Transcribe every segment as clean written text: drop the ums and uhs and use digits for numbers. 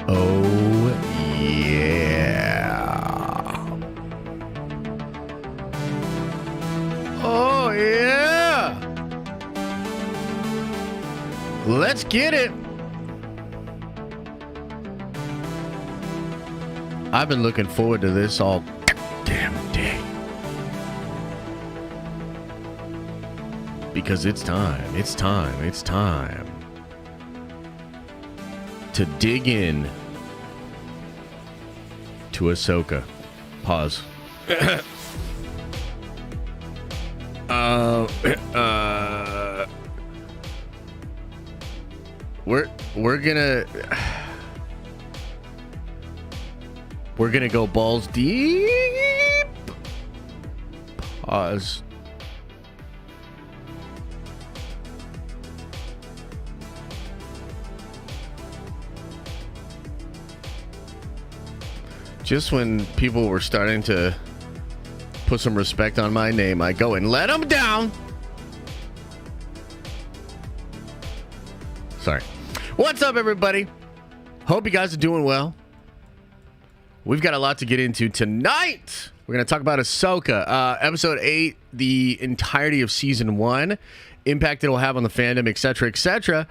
Oh, yeah. Oh, yeah. Let's get it. I've been looking forward to this all damn day. Because it's time to dig in to Ahsoka. Pause. We're gonna go balls deep. Pause. Just when people were starting to put some respect on my name, I go and let them down. Sorry. What's up, everybody? Hope you guys are doing well. We've got a lot to get into tonight. We're going to talk about Ahsoka, episode 8, the entirety of season 1, impact it will have on the fandom, etc., etc.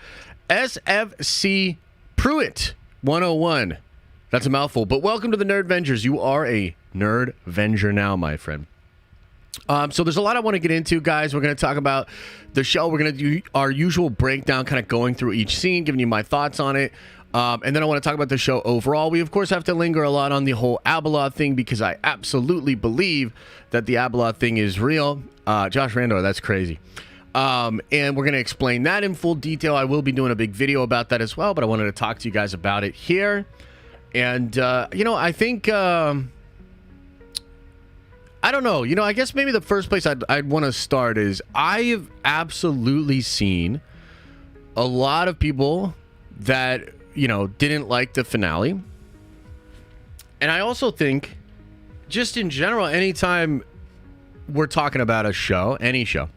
SFC Pruitt 101. That's a mouthful, but welcome to the Nerd Vengers. You are a Nerd Venger now, my friend. So there's a lot I want to get into, guys. We're going to talk about the show. We're going to do our usual breakdown, kind of going through each scene, giving you my thoughts on it. And then I want to talk about the show overall. We, of course, have to linger a lot on the whole Abeloth thing because I absolutely believe that the Abeloth thing is real. Josh Randor, that's crazy. And we're going to explain that in full detail. I will be doing a big video about that as well, but I wanted to talk to you guys about it here. And, I think, I don't know, I guess maybe the first place I'd want to start is I've absolutely seen a lot of people that, didn't like the finale. And I also think, just in general, anytime we're talking about a show, any show,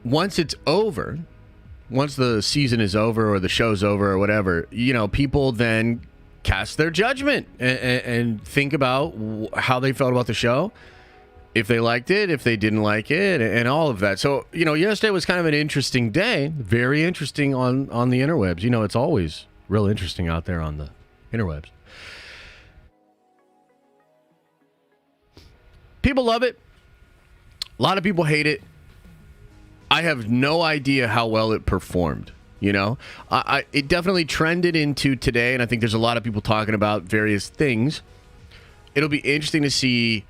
once it's over, once the season is over or the show's over or whatever, people then cast their judgment and think about how they felt about the show, if they liked it, if they didn't like it, and all of that. So, yesterday was kind of an interesting day, very interesting on the interwebs. It's always real interesting out there on the interwebs. People love it. A lot of people hate it. I have no idea how well it performed. It definitely trended into today, and I think there's a lot of people talking about various things. It'll be interesting to see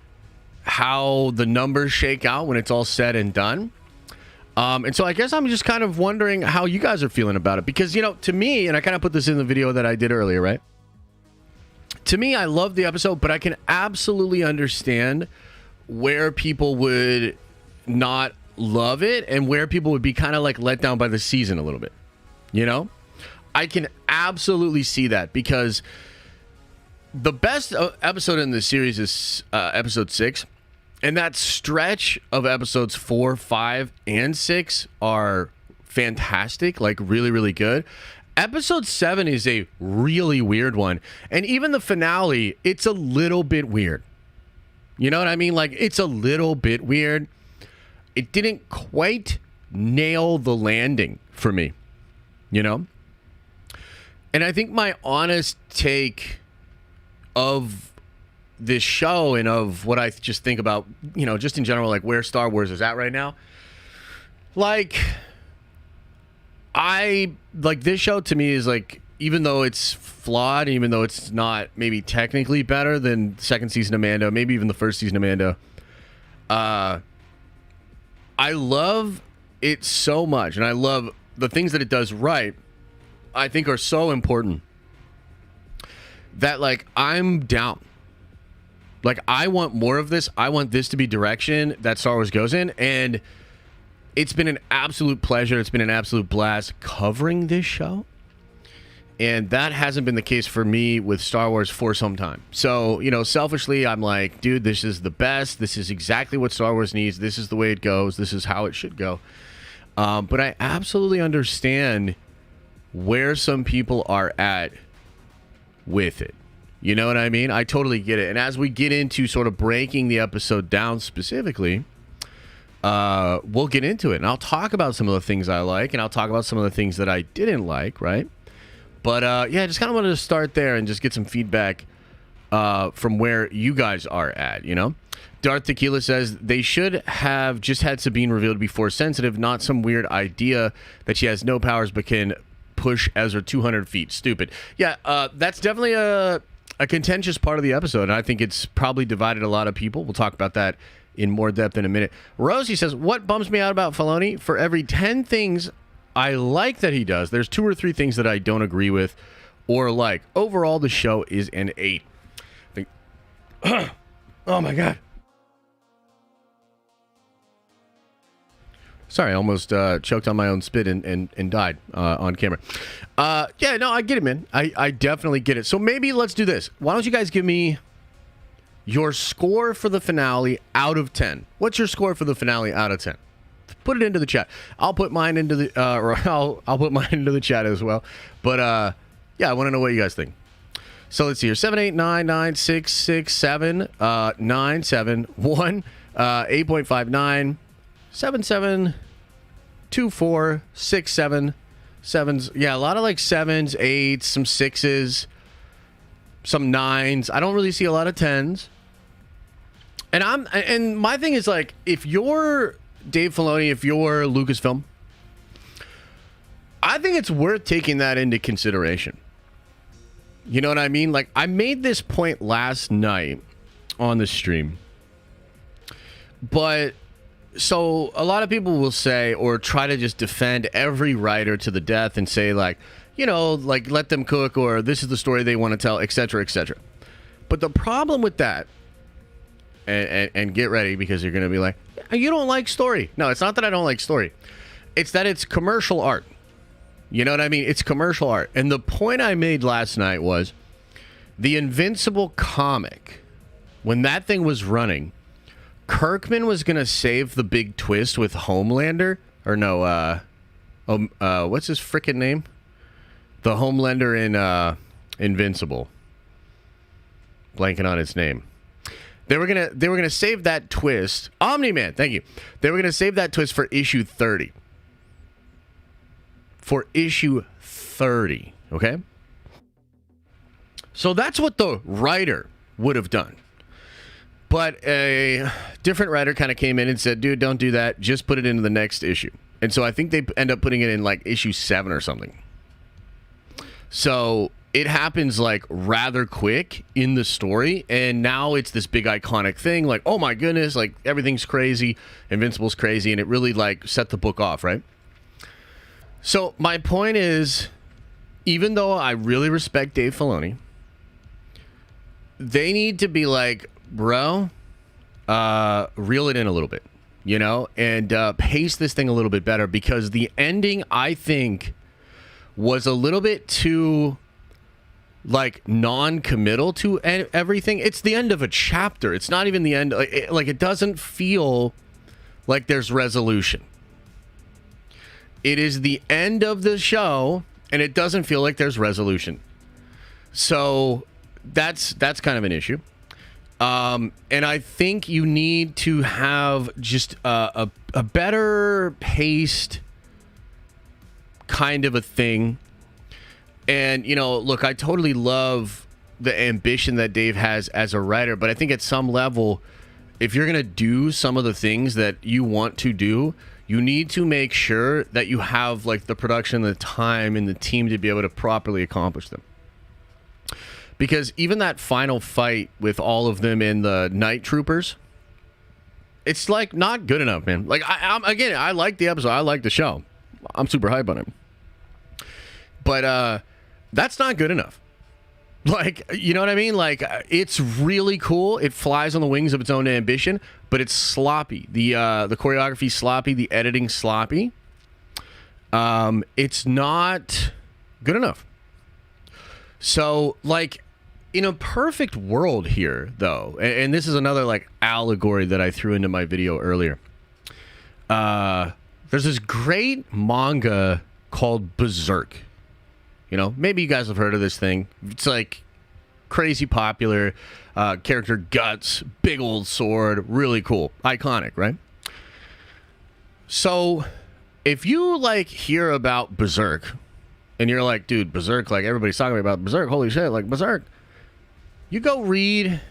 how the numbers shake out when it's all said and done. And so I guess I'm just kind of wondering how you guys are feeling about it. Because, to me, and I kind of put this in the video that I did earlier, right? To me, I love the episode, but I can absolutely understand where people would not love it and where people would be kind of like let down by the season a little bit. I can absolutely see that because the best episode in the series is episode 6, and that stretch of episodes 4, 5, and 6 are fantastic, like really, really good. Episode 7 is a really weird one, and even the finale, it's a little bit weird. You know what I mean? Like, it's a little bit weird. It didn't quite nail the landing for me, And I think my honest take of this show and of what I just think about, just in general, like where Star Wars is at right now. Like, this show to me is like, even though it's flawed, even though it's not maybe technically better than the second season of Mando, maybe even the first season of Mando, I love it so much, and I love the things that it does right, I think are so important that, like, I'm down. Like, I want more of this. I want this to be direction that Star Wars goes in, and it's been an absolute pleasure. It's been an absolute blast covering this show, and that hasn't been the case for me with Star Wars for some time. So, selfishly, I'm like, dude, this is the best. This is exactly what Star Wars needs. This is the way it goes. This is how it should go. But I absolutely understand where some people are at with it. You know what I mean? I totally get it. And as we get into sort of breaking the episode down specifically, we'll get into it. And I'll talk about some of the things I like, and I'll talk about some of the things that I didn't like, right? But yeah, just kind of wanted to start there and just get some feedback from where you guys are at, you know? Darth Tequila says they should have just had Sabine revealed to be Force sensitive, not some weird idea that she has no powers but can push Ezra 200 feet. Stupid. Yeah, that's definitely a contentious part of the episode, and I think it's probably divided a lot of people. We'll talk about that in more depth in a minute. Rosie says, what bums me out about Filoni? For every 10 things I like that he does, there's 2 or 3 things that I don't agree with or like. Overall, the show is an 8. I think oh my God. Sorry, I almost choked on my own spit and died on camera. Yeah, no, I get it, man. I definitely get it. So maybe let's do this. Why don't you guys give me your score for the finale out of 10? What's your score for the finale out of 10? Put it into the chat. I'll put mine into the I'll put mine into the chat as well. But yeah, I want to know what you guys think. So let's see here. 7, 8, 9, 9, 6, 6, 7, 9, 7, 1, 8.59. 7, 7, 2, 4, 6, 7, 7s. Yeah, a lot of like 7s, 8s, some 6s, some 9s. I don't really see a lot of 10s. And my thing is like, if you're Dave Filoni, if you're Lucasfilm, I think it's worth taking that into consideration. You know what I mean? Like, I made this point last night on the stream, but so a lot of people will say or try to just defend every writer to the death and say like, you know, like let them cook, or this is the story they want to tell, etc., etc. But the problem with that, and get ready because you're going to be like, you don't like story. No, it's not that I don't like story. It's that it's commercial art. You know what I mean? It's commercial art. And the point I made last night was the Invincible comic, when that thing was running, Kirkman was going to save the big twist with Homelander. Or no, what's his frickin' name? The Homelander in Invincible. Blanking on his name. They were gonna save that twist. Omni-Man, thank you. They were gonna save that twist for issue 30. For issue 30, okay? So that's what the writer would have done. But a different writer kind of came in and said, dude, don't do that. Just put it into the next issue. And so I think they end up putting it in like issue 7 or something. So it happens like rather quick in the story. And now it's this big iconic thing. Like, oh my goodness, like everything's crazy. Invincible's crazy. And it really like set the book off, right? So my point is, even though I really respect Dave Filoni, they need to be like, bro, reel it in a little bit, you know, and pace this thing a little bit better, because the ending, I think, was a little bit too like non-committal to everything. It's the end of a chapter. It's not even the end. Like it doesn't feel like there's resolution. It is the end of the show, and it doesn't feel like there's resolution. So that's kind of an issue. And I think you need to have just a better paced kind of a thing. And, you know, look, I totally love the ambition that Dave has as a writer, but I think at some level, if you're going to do some of the things that you want to do, you need to make sure that you have like the production, the time, and the team to be able to properly accomplish them. Because even that final fight with all of them in the Night Troopers, it's like not good enough, man. Like I like the episode, I like the show, I'm super hype on it, but that's not good enough. Like, you know what I mean? Like, it's really cool. It flies on the wings of its own ambition, but it's sloppy. The choreography's sloppy. The editing's sloppy. It's not good enough. So, like, in a perfect world here, though, and this is another, like, allegory that I threw into my video earlier. There's this great manga called Berserk. You know, maybe you guys have heard of this thing. It's like crazy popular. Character guts, big old sword, really cool, iconic, right? So if you like hear about Berserk and you're like, dude, Berserk, like everybody's talking about Berserk, holy shit, like Berserk. You go read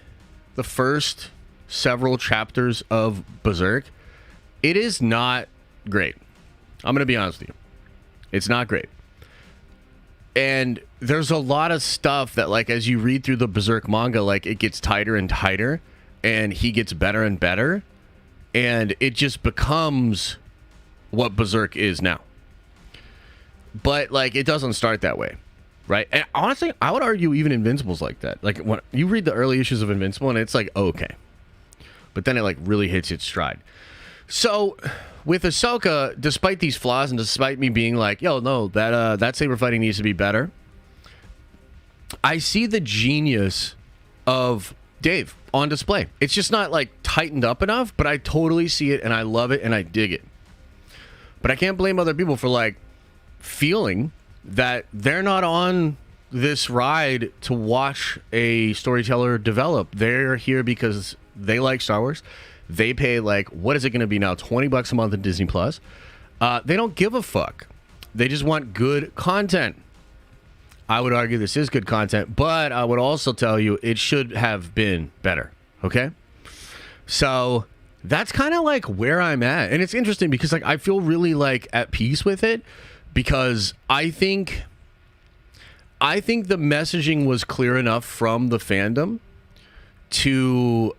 the first several chapters of Berserk. It is not great. I'm going to be honest with you. It's not great. And there's a lot of stuff that, like, as you read through the Berserk manga, like, it gets tighter and tighter, and he gets better and better, and it just becomes what Berserk is now. But, like, it doesn't start that way, right? And honestly, I would argue even Invincible's like that. Like, when you read the early issues of Invincible, and it's like, okay. But then it, like, really hits its stride. So with Ahsoka, despite these flaws and despite me being like, yo, no, that saber fighting needs to be better, I see the genius of Dave on display. It's just not like tightened up enough, but I totally see it and I love it and I dig it. But I can't blame other people for like feeling that they're not on this ride to watch a storyteller develop. They're here because they like Star Wars. They pay, like, what is it going to be now? $20 a month in Disney Plus. They don't give a fuck. They just want good content. I would argue this is good content, but I would also tell you it should have been better. Okay? So that's kind of like where I'm at. And it's interesting because, like, I feel really, like, at peace with it because I think the messaging was clear enough from the fandom to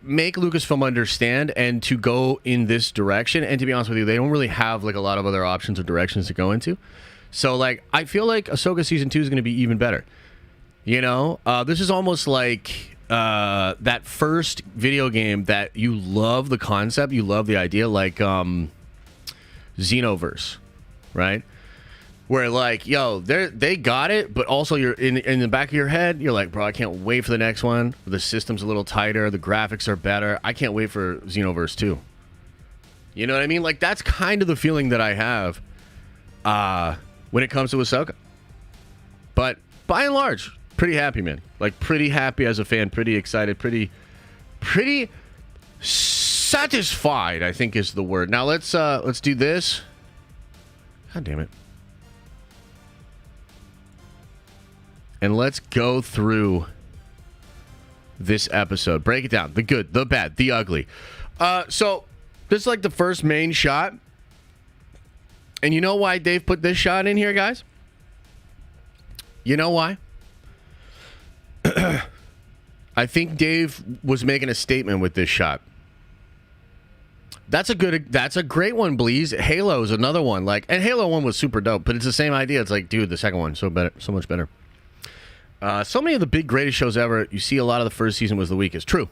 make Lucasfilm understand and to go in this direction. And to be honest with you, they don't really have like a lot of other options or directions to go into. So like, I feel like Ahsoka season 2 is going to be even better. You know, this is almost like that first video game that you love the concept, you love the idea, like Xenoverse, right? Where like, yo, they got it, but also you're in the back of your head, you're like, bro, I can't wait for the next one. The system's a little tighter, the graphics are better. I can't wait for Xenoverse 2. You know what I mean? Like that's kind of the feeling that I have when it comes to Ahsoka. But by and large, pretty happy, man. Like pretty happy as a fan, pretty excited, pretty satisfied, I think is the word. Now let's do this. God damn it. And let's go through this episode. Break it down. The good, the bad, the ugly. So this is like the first main shot. And you know why Dave put this shot in here, guys? You know why? I think Dave was making a statement with this shot. That's a great one, Bleeze. Halo's another one. Like, and Halo 1 was super dope, but it's the same idea. It's like, dude, the second one so much better. So many of the big greatest shows ever, you see a lot of the first season was the weakest. True.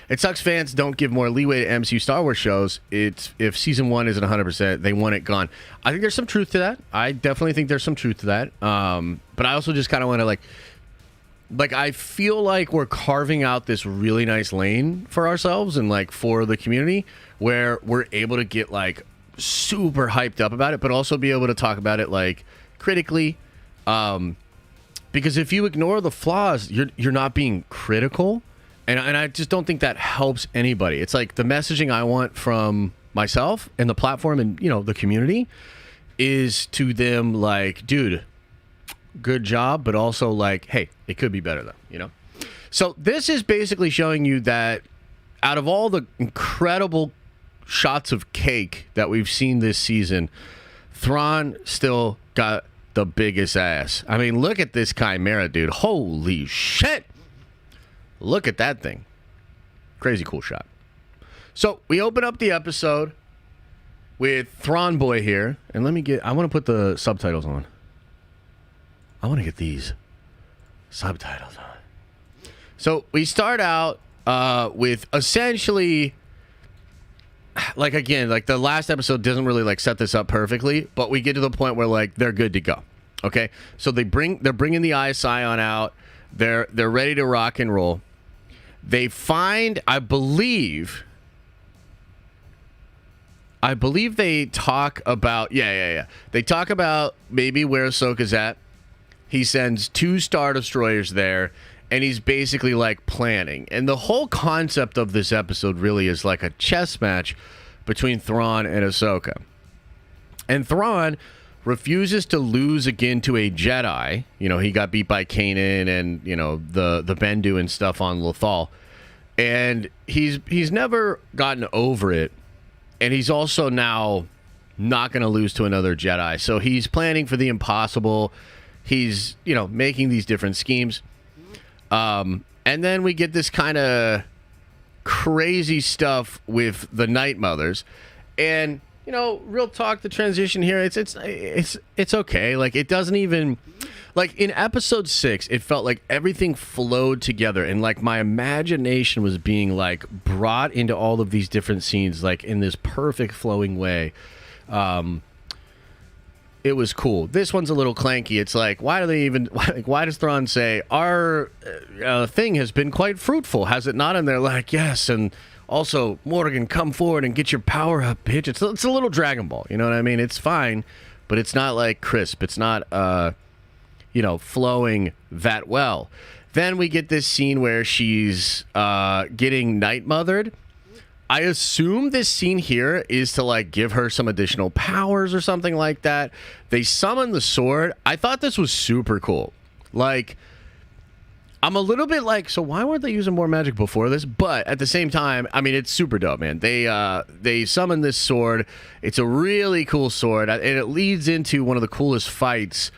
It sucks fans don't give more leeway to MCU Star Wars shows. It's if season 1 isn't 100%, they want it gone. I think there's some truth to that. I definitely think there's some truth to that. But I also just kind of want to like I feel like we're carving out this really nice lane for ourselves and like for the community where we're able to get like super hyped up about it, but also be able to talk about it like critically. Because if you ignore the flaws, you're not being critical, and I just don't think that helps anybody. It's like the messaging I want from myself and the platform and the community is to them like, dude, good job, but also like, hey, it could be better though, So this is basically showing you that out of all the incredible shots of cake that we've seen this season, Thrawn still got the biggest ass. I mean, look at this chimera, dude. Holy shit. Look at that thing. Crazy cool shot. So we open up the episode with Thrawn Boy here. And I want to put the subtitles on. I want to get these subtitles on. So we start out with essentially, like, again, like the last episode doesn't really like set this up perfectly, but we get to the point where like they're good to go. Okay, so they're bringing the Eye Scion out. They're ready to rock and roll. They find, I believe they talk about They talk about maybe where Ahsoka's at. he sends 2 Star Destroyers there, and he's basically like planning. And the whole concept of this episode really is like a chess match between Thrawn and Ahsoka. And Thrawn refuses to lose again to a Jedi. You know, he got beat by Kanan and, you know, the Bendu and stuff on Lothal. And he's never gotten over it. And he's also now not going to lose to another Jedi. So he's planning for the impossible. He's, you know, making these different schemes. And then we get this kind of crazy stuff with the Night Mothers. And, you know, real talk, the transition here, it's okay. Like, it doesn't even, like, in episode 6, it felt like everything flowed together, and like my imagination was being like brought into all of these different scenes, like in this perfect flowing way. It was cool. This one's a little clanky. It's like, why do they even, why does Thrawn say our thing has been quite fruitful, has it not? And they're like, yes. And also, Morgan, come forward and get your power up, bitch. It's a little Dragon Ball. You know what I mean? It's fine, but it's not like crisp. It's not, you know, flowing that well. Then we get this scene where she's getting Night Mothered. I assume this scene here is to like give her some additional powers or something like that. They summon the sword. I thought this was super cool. Like, I'm a little bit like, so why weren't they using more magic before this? But at the same time, I mean, it's super dope, man. They summon this sword. It's a really cool sword, and it leads into one of the coolest fights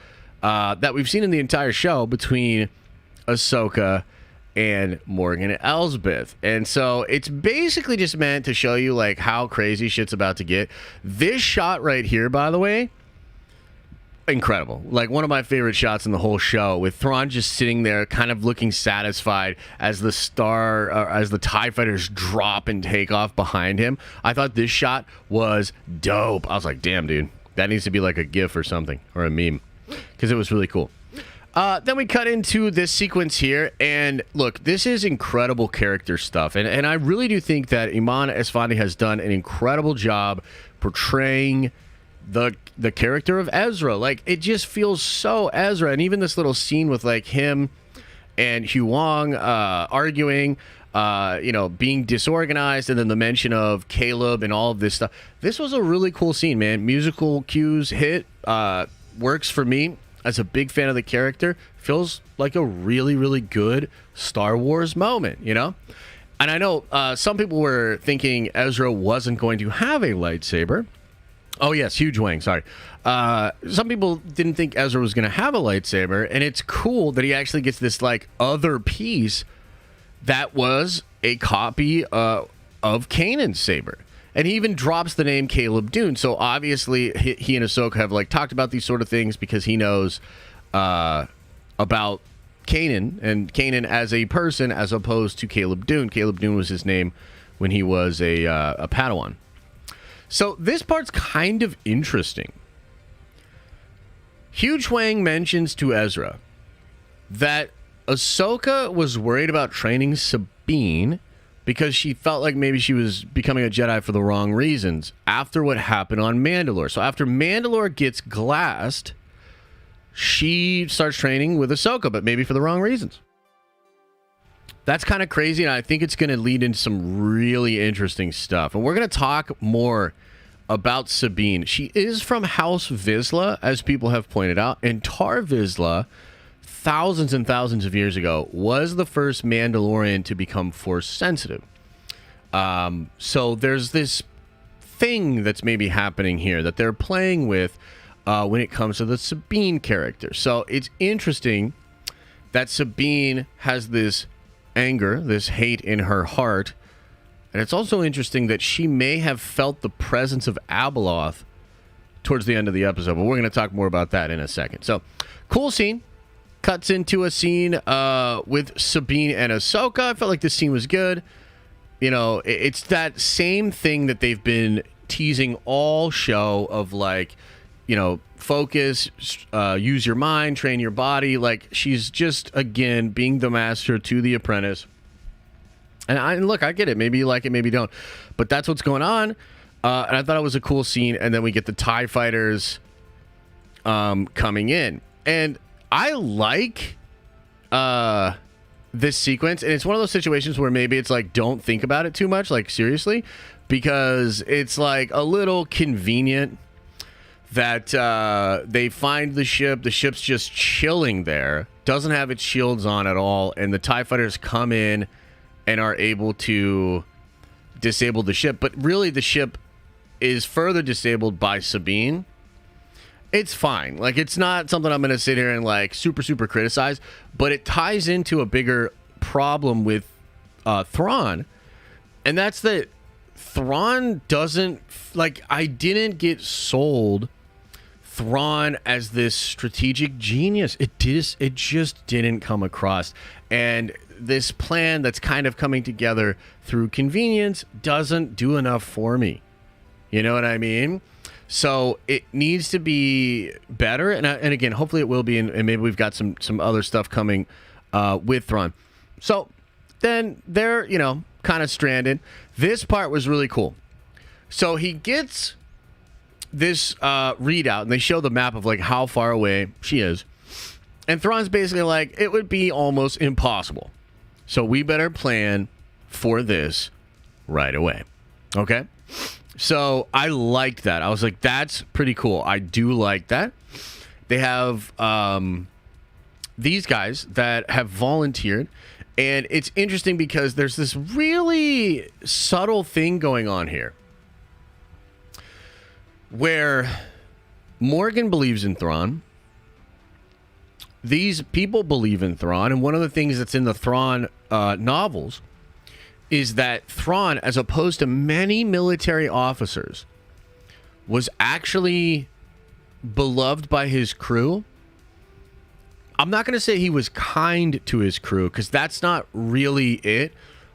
that we've seen in the entire show between Ahsoka and Morgan Elsbeth. And so it's basically just meant to show you like how crazy shit's about to get. This shot right here, by the way, incredible. Like one of my favorite shots in the whole show, with Thrawn just sitting there kind of looking satisfied as the TIE fighters drop and take off behind him. I thought this shot was dope. I was like, damn, dude, that needs to be like a GIF or something, or a meme, because it was really cool. Then we cut into this sequence here, and look, this is incredible character stuff, and I really do think that Iman Esfandi has done an incredible job portraying the character of Ezra. Like, it just feels so Ezra, and even this little scene with like him and Hugh Wong arguing, you know, being disorganized, and then the mention of Caleb and all of this stuff. This was a really cool scene, man. Musical cues hit, works for me. As a big fan of the character, feels like a really, really good Star Wars moment, you know? And I know some people were thinking Ezra wasn't going to have a lightsaber. Oh, yes, Huge Wang, sorry. Some people didn't think Ezra was going to have a lightsaber, and it's cool that he actually gets this, like, other piece that was a copy of Kanan's saber. And he even drops the name Caleb Dune. So obviously he and Ahsoka have like talked about these sort of things because he knows about Kanan and Kanan as a person, as opposed to Caleb Dune. Caleb Dune was his name when he was a Padawan. So this part's kind of interesting. Huge Wang mentions to Ezra that Ahsoka was worried about training Sabine because she felt like maybe she was becoming a Jedi for the wrong reasons after what happened on Mandalore. So after Mandalore gets glassed, she starts training with Ahsoka, but maybe for the wrong reasons. That's kind of crazy, and I think it's going to lead into some really interesting stuff. And we're going to talk more about Sabine. She is from House Vizsla, as people have pointed out, and Tar Vizsla, thousands and thousands of years ago, was the first Mandalorian to become Force sensitive. So there's this thing that's maybe happening here that they're playing with when it comes to the Sabine character. So it's interesting that Sabine has this anger, this hate in her heart. And it's also interesting that she may have felt the presence of Abeloth towards the end of the episode. But we're going to talk more about that in a second. So, cool scene. Cuts into a scene with Sabine and Ahsoka. I felt like this scene was good. You know, it's that same thing that they've been teasing all show of, like, you know, focus, use your mind, train your body. Like, she's just, again, being the master to the apprentice. And look, I get it. Maybe you like it, maybe you don't. But that's what's going on. And I thought it was a cool scene. And then we get the TIE fighters coming in. And I like this sequence, and it's one of those situations where maybe it's like, don't think about it too much, like seriously, because it's like a little convenient that they find the ship's just chilling there, doesn't have its shields on at all, and the TIE fighters come in and are able to disable the ship, but really the ship is further disabled by Sabine. It's fine. Like, it's not something I'm going to sit here and like super criticize, but it ties into a bigger problem with Thrawn, and that's that Thrawn doesn't, like, I didn't get sold Thrawn as this strategic genius. It just didn't come across, and this plan that's kind of coming together through convenience doesn't do enough for me. You know what I mean? So it needs to be better, and again, hopefully it will be, and maybe we've got some other stuff coming with Thrawn. So then they're, you know, kind of stranded. This part was really cool. So he gets this readout, and they show the map of like how far away she is, and Thrawn's basically like, it would be almost impossible, so we better plan for this right away. Okay. So I liked that. I was like, that's pretty cool. I do like that. They have these guys that have volunteered, and it's interesting because there's this really subtle thing going on here where Morgan believes in Thrawn. These people believe in Thrawn, and one of the things that's in the Thrawn novels is that Thrawn, as opposed to many military officers, was actually beloved by his crew. I'm not going to say he was kind to his crew, because that's not really it,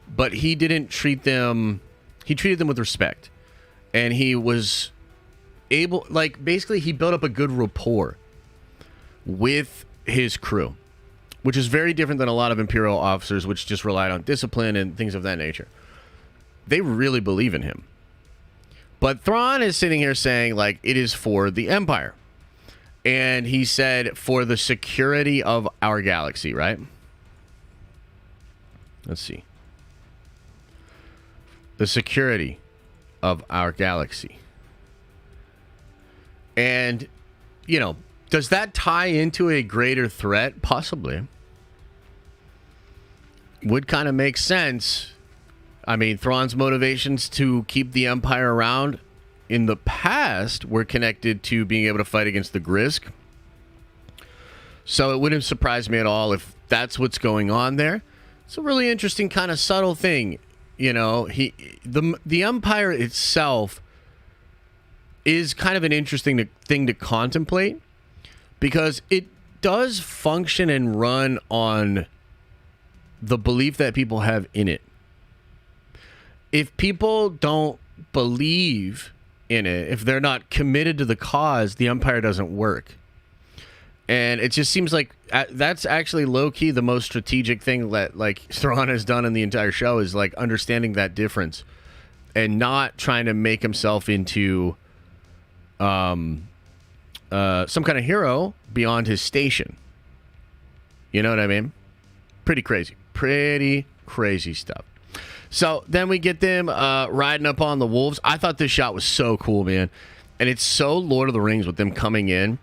but he didn't treat them, he treated them with respect. And he was able, like, basically he built up a good rapport with his crew, which is very different than a lot of Imperial officers, which just relied on discipline and things of that nature. They really believe in him. But Thrawn is sitting here saying, like, it is for the Empire. And he said, for the security of our galaxy, right? Let's see. The security of our galaxy. And, you know, does that tie into a greater threat? Possibly. Would kind of make sense. I mean, Thrawn's motivations to keep the Empire around in the past were connected to being able to fight against the Grisk. So it wouldn't surprise me at all if that's what's going on there. It's a really interesting kind of subtle thing. You know, the Empire itself is kind of an interesting thing to contemplate, because it does function and run on the belief that people have in it. If people don't believe in it, if they're not committed to the cause, the Empire doesn't work. And it just seems like that's actually low-key the most strategic thing that, like, Thrawn has done in the entire show, is like understanding that difference and not trying to make himself into some kind of hero beyond his station. You know what I mean? Pretty crazy stuff. So then we get them riding up on the wolves. I thought this shot was so cool, man. And it's so Lord of the Rings with them coming in.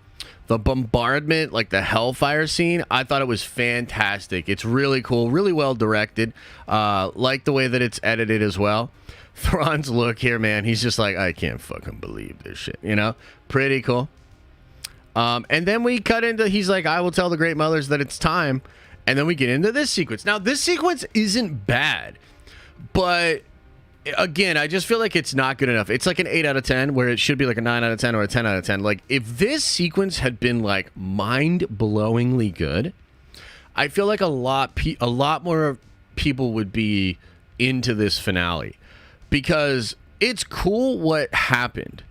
The bombardment, like the Hellfire scene, I thought it was fantastic. It's really cool, really well directed. Like the way that it's edited as well. Thrawn's look here, man. He's just like, I can't fucking believe this shit, you know? Pretty cool. And then we cut into, he's like, I will tell the Great Mothers that it's time. And then we get into this sequence. Now, this sequence isn't bad, but again, I just feel like it's not good enough. It's like an 8 out of 10, where it should be like a 9 out of 10 or a 10 out of 10. Like, if this sequence had been like mind-blowingly good, I feel like a lot more people would be into this finale, because it's cool what happened.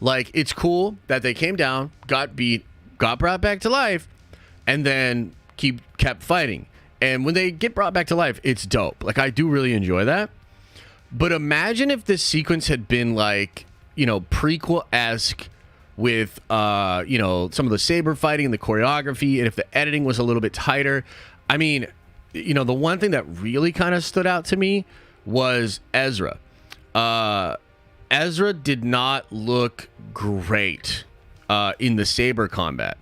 Like, it's cool that they came down, got beat, got brought back to life, and then kept fighting. And when they get brought back to life, it's dope. Like, I do really enjoy that. But imagine if this sequence had been like, you know, prequel-esque, with some of the saber fighting and the choreography, and if the editing was a little bit tighter. I mean, the one thing that really kind of stood out to me was Ezra. Ezra did not look great in the saber combat.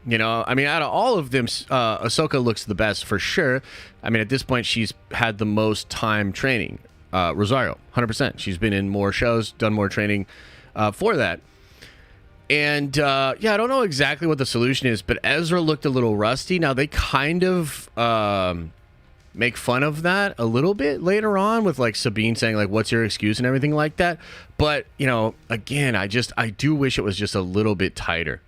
I mean, out of all of them, Ahsoka looks the best for sure. I mean, at this point, she's had the most time training. Rosario, 100%. She's been in more shows, done more training for that. And, I don't know exactly what the solution is, but Ezra looked a little rusty. Now, they kind of make fun of that a little bit later on with, like, Sabine saying, like, what's your excuse and everything like that. But, again, I do wish it was just a little bit tighter.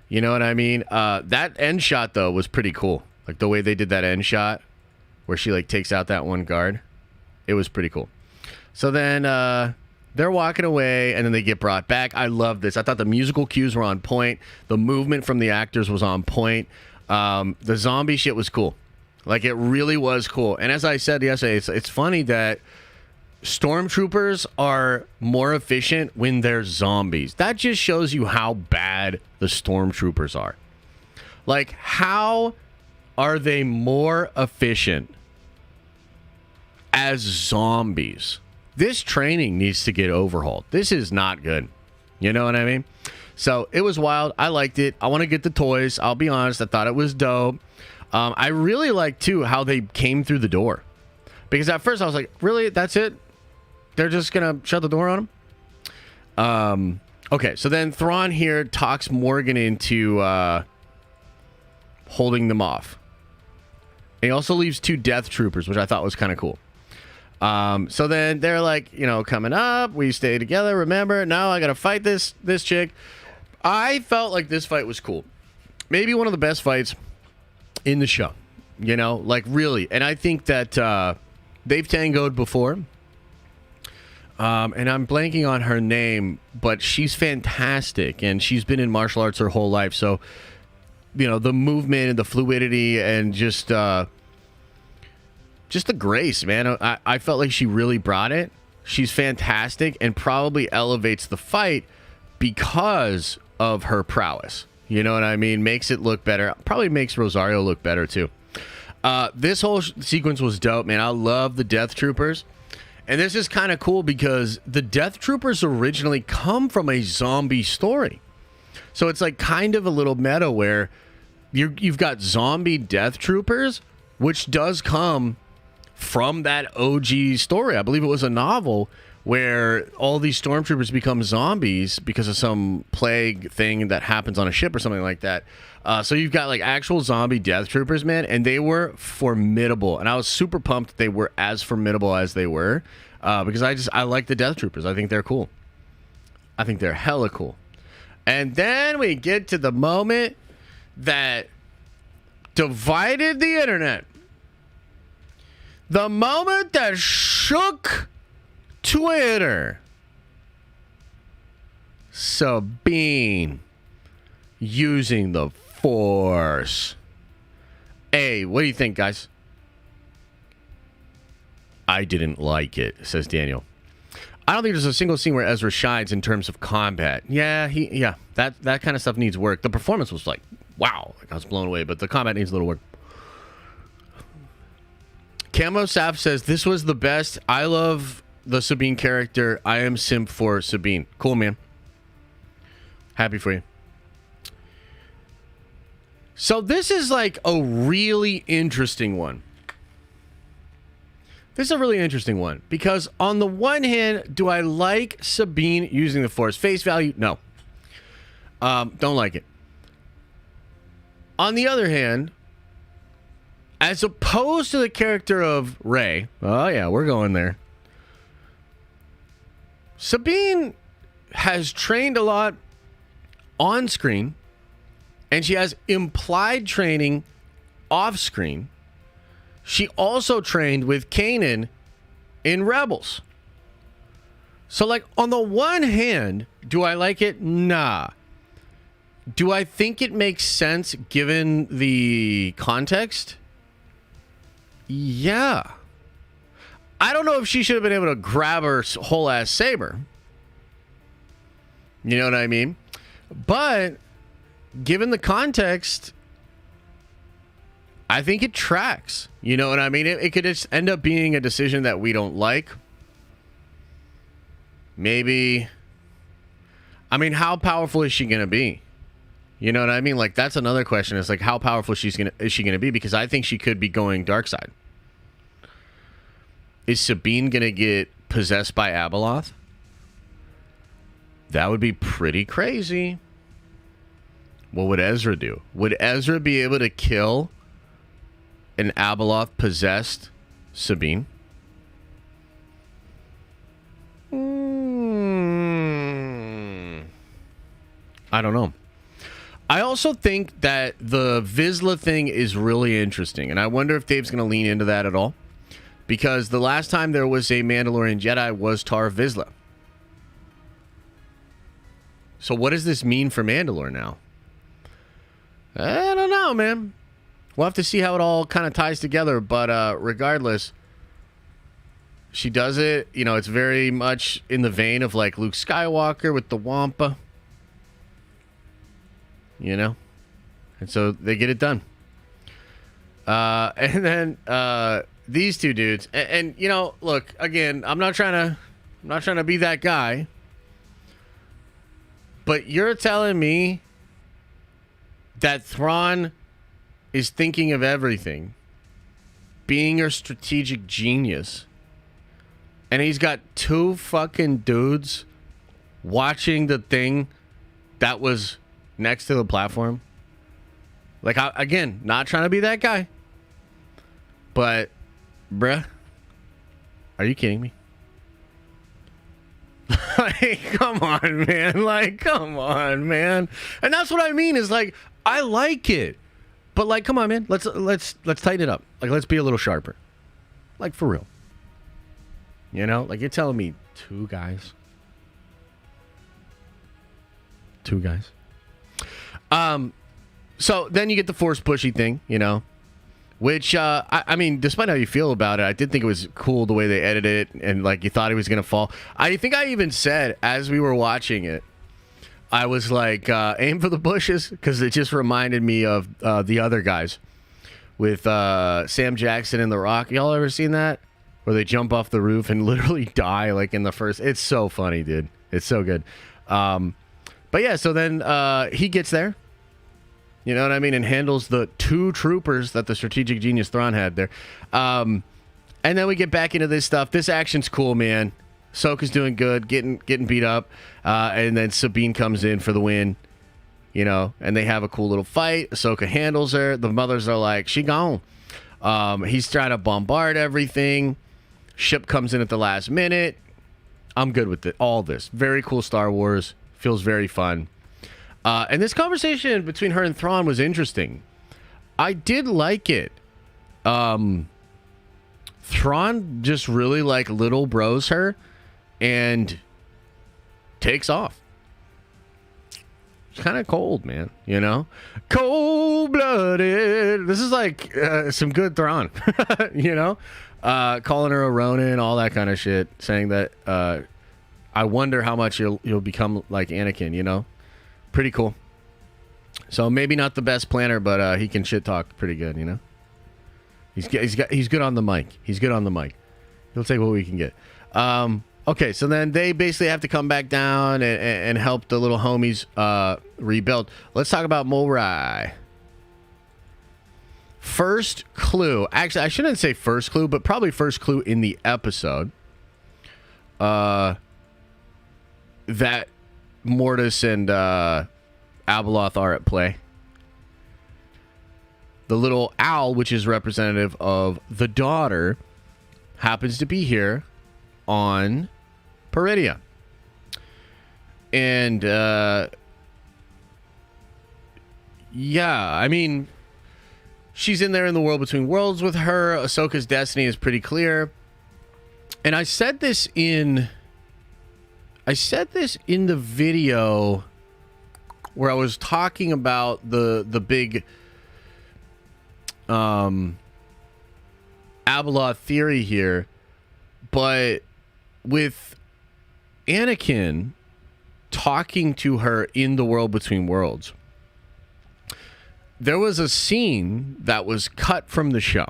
You know what I mean? That end shot, though, was pretty cool. Like, the way they did that end shot where she, like, takes out that one guard. It was pretty cool. So then they're walking away, and then they get brought back. I love this. I thought the musical cues were on point. The movement from the actors was on point. The zombie shit was cool. Like, it really was cool. And as I said yesterday, it's funny that stormtroopers are more efficient when they're zombies. That just shows you how bad the stormtroopers are. Like, how are they more efficient as zombies? This training needs to get overhauled. This is not good. You know what I mean? So it was wild. I liked it. I want to get the toys. I'll be honest. I thought it was dope. I really liked, too, how they came through the door. Because at first I was like, really? That's it? They're just going to shut the door on them? Okay, so then Thrawn here talks Morgan into holding them off. And he also leaves 2 death troopers, which I thought was kind of cool. So then they're like, coming up. We stay together, remember? Now I got to fight this chick. I felt like this fight was cool. Maybe one of the best fights in the show. Like, really. And I think that they've tangoed before. And I'm blanking on her name, but she's fantastic, and she's been in martial arts her whole life. So, the movement and the fluidity and just the grace, man. I felt like she really brought it. She's fantastic and probably elevates the fight because of her prowess. You know what I mean? Makes it look better. Probably makes Rosario look better, too. This whole sequence was dope, man. I love the Death Troopers. And this is kind of cool because the Death Troopers originally come from a zombie story. So it's like kind of a little meta where you've got zombie Death Troopers, which does come from that OG story. I believe it was a novel where all these stormtroopers become zombies because of some plague thing that happens on a ship or something like that. So you've got like actual zombie Death Troopers, man, and they were formidable. And I was super pumped that they were as formidable as they were because I like the Death Troopers. I think they're cool. I think they're hella cool. And then we get to the moment that divided the internet. The moment that shook Twitter. Sabine using the Force. Hey, what do you think, guys? I didn't like it, says Daniel. I don't think there's a single scene where Ezra shines in terms of combat. Yeah, that kind of stuff needs work. The performance was like, wow, I was blown away, but the combat needs a little work. Camo Sap says, this was the best. I love the Sabine character. I am simp for Sabine. Cool, man. Happy for you. So this is like a really interesting one. This is a really interesting one because on the one hand, do I like Sabine using the Force? Face value? No. Don't like it. On the other hand, as opposed to the character of Rey, oh yeah, we're going there. Sabine has trained a lot on screen, and she has implied training off screen. She also trained with Kanan in Rebels. So, like, on the one hand, do I like it? Nah. Do I think it makes sense given the context? Yeah. I don't know if she should have been able to grab her whole ass saber. You know what I mean? But given the context, I think it tracks. You know what I mean? It could just end up being a decision that we don't like. Maybe. I mean, how powerful is she going to be? You know what I mean? Like, that's another question. Is like, how powerful is she going to be? Because I think she could be going dark side. Is Sabine going to get possessed by Abeloth? That would be pretty crazy. What would Ezra do? Would Ezra be able to kill an Abeloth possessed Sabine? I don't know. I also think that the Vizsla thing is really interesting, and I wonder if Dave's going to lean into that at all. Because the last time there was a Mandalorian Jedi was Tar Vizsla. So what does this mean for Mandalore now? I don't know, man. We'll have to see how it all kind of ties together. But regardless, she does it. You know, it's very much in the vein of like Luke Skywalker with the Wampa. You know? And so they get it done. And then these two dudes. And you know, look, again, I'm not trying to be that guy. But you're telling me that Thrawn is thinking of everything, being a strategic genius, and he's got two fucking dudes watching the thing that was next to the platform? Like, again, not trying to be that guy, but, bruh, are you kidding me? Like, come on, man. Like, come on, man. And that's what I mean is, like, I like it. But, like, come on, man. Let's tighten it up. Like, let's be a little sharper. Like, for real. You know? Like, you're telling me two guys. So, then you get the force pushy thing, you know? Which, I mean, despite how you feel about it, I did think it was cool the way they edited it, and like you thought he was going to fall. I think I even said, as we were watching it, I was like, aim for the bushes, because it just reminded me of the other guys with Sam Jackson and The Rock. Y'all ever seen that? Where they jump off the roof and literally die like in the first. It's so funny, dude. It's so good. But yeah, so then he gets there. You know what I mean? And handles the two troopers that the strategic genius Thrawn had there. And then we get back into this stuff. This action's cool, man. Ahsoka's doing good, getting beat up. And then Sabine comes in for the win. You know, and they have a cool little fight. Ahsoka handles her. The mothers are like, she gone. He's trying to bombard everything. Ship comes in at the last minute. I'm good with it. All this. Very cool Star Wars. Feels very fun. And this conversation between her and Thrawn was interesting. I did like it. Thrawn just really like little bros her and takes off. It's kind of cold, man. You know? Cold-blooded. This is like some good Thrawn. You know? Calling her a Ronin, all that kind of shit. Saying that I wonder how much you'll become like Anakin, you know? Pretty cool. So maybe not the best planner, but he can shit talk pretty good, you know. He's good on the mic. He's good on the mic. He'll take what we can get. Okay, so then they basically have to come back down and help the little homies rebuild. Let's talk about Morai. First clue. Actually, I shouldn't say first clue, but probably first clue in the episode. That Mortis and Abeloth are at play. The little owl, which is representative of the daughter, happens to be here on Peridia. And, yeah, I mean, she's in there in the world between worlds with her. Ahsoka's destiny is pretty clear. And I said this in the video where I was talking about the big Abeloth theory here, but with Anakin, talking to her in the world between worlds. There was a scene that was cut from the show,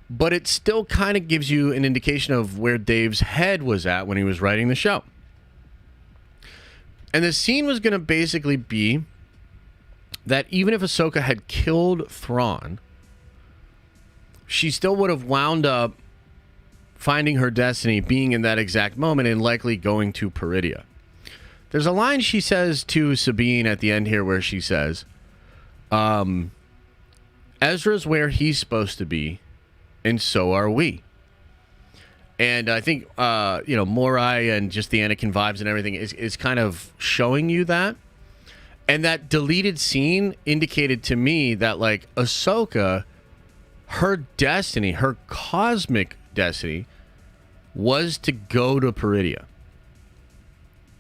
but it still kind of gives you an indication of where Dave's head was at when he was writing the show. And the scene was going to basically be that even if Ahsoka had killed Thrawn, she still would have wound up finding her destiny, being in that exact moment, and likely going to Peridia. There's a line she says to Sabine at the end here where she says, Ezra's where he's supposed to be, and so are we. And I think, Morai and just the Anakin vibes and everything is kind of showing you that. And that deleted scene indicated to me that, like, Ahsoka, her destiny, her cosmic destiny, was to go to Peridia.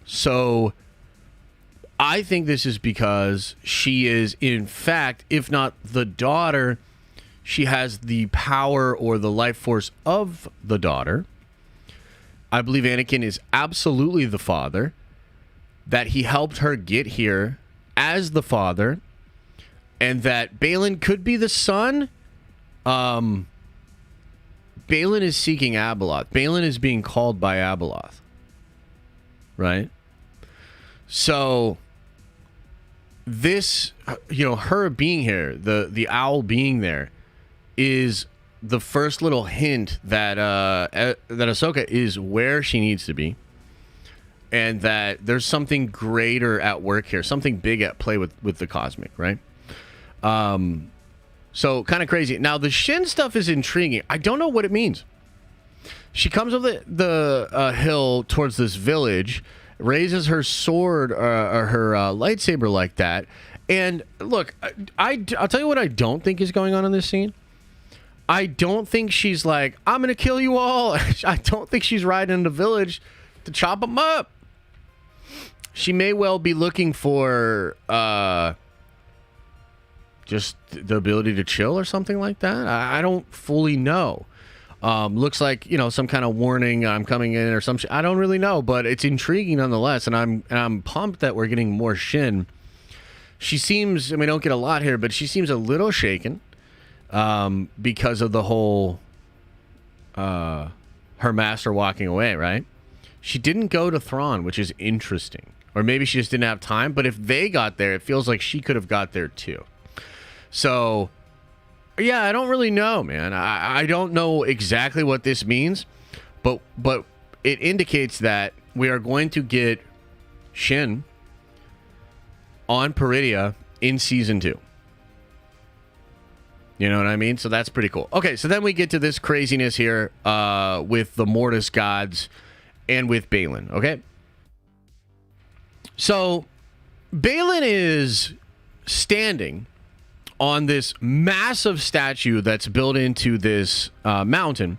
So I think this is because she is, in fact, if not the daughter, she has the power or the life force of the daughter. I believe Anakin is absolutely the father, that he helped her get here as the father, and that Baylan could be the son. Baylan is seeking Abeloth. Baylan is being called by Abeloth. Right? So this, her being here, the owl being there, is the first little hint that that Ahsoka is where she needs to be, and that there's something greater at work here, something big at play with the cosmic, right? So kind of crazy. Now the Shin stuff is intriguing. I don't know what it means. She comes up the hill towards this village, raises her sword or her lightsaber like that, and look, I'll tell you what I don't think is going on in this scene. I don't think she's like, I'm going to kill you all. I don't think she's riding in the village to chop them up. She may well be looking for just the ability to chill or something like that. I don't fully know. Looks like, some kind of warning, I'm coming in or some shit. I don't really know, but it's intriguing nonetheless. And I'm pumped that we're getting more Shin. She seems, we don't get a lot here, but she seems a little shaken. Because of the whole her master walking away, right? She didn't go to Thrawn, which is interesting. Or maybe she just didn't have time. But if they got there, it feels like she could have got there too. So, yeah, I don't really know, man. I don't know exactly what this means. But it indicates that we are going to get Shin on Peridia in Season 2. You know what I mean? So that's pretty cool. Okay, so then we get to this craziness here with the Mortis gods and with Baylan, okay? So Baylan is standing on this massive statue that's built into this mountain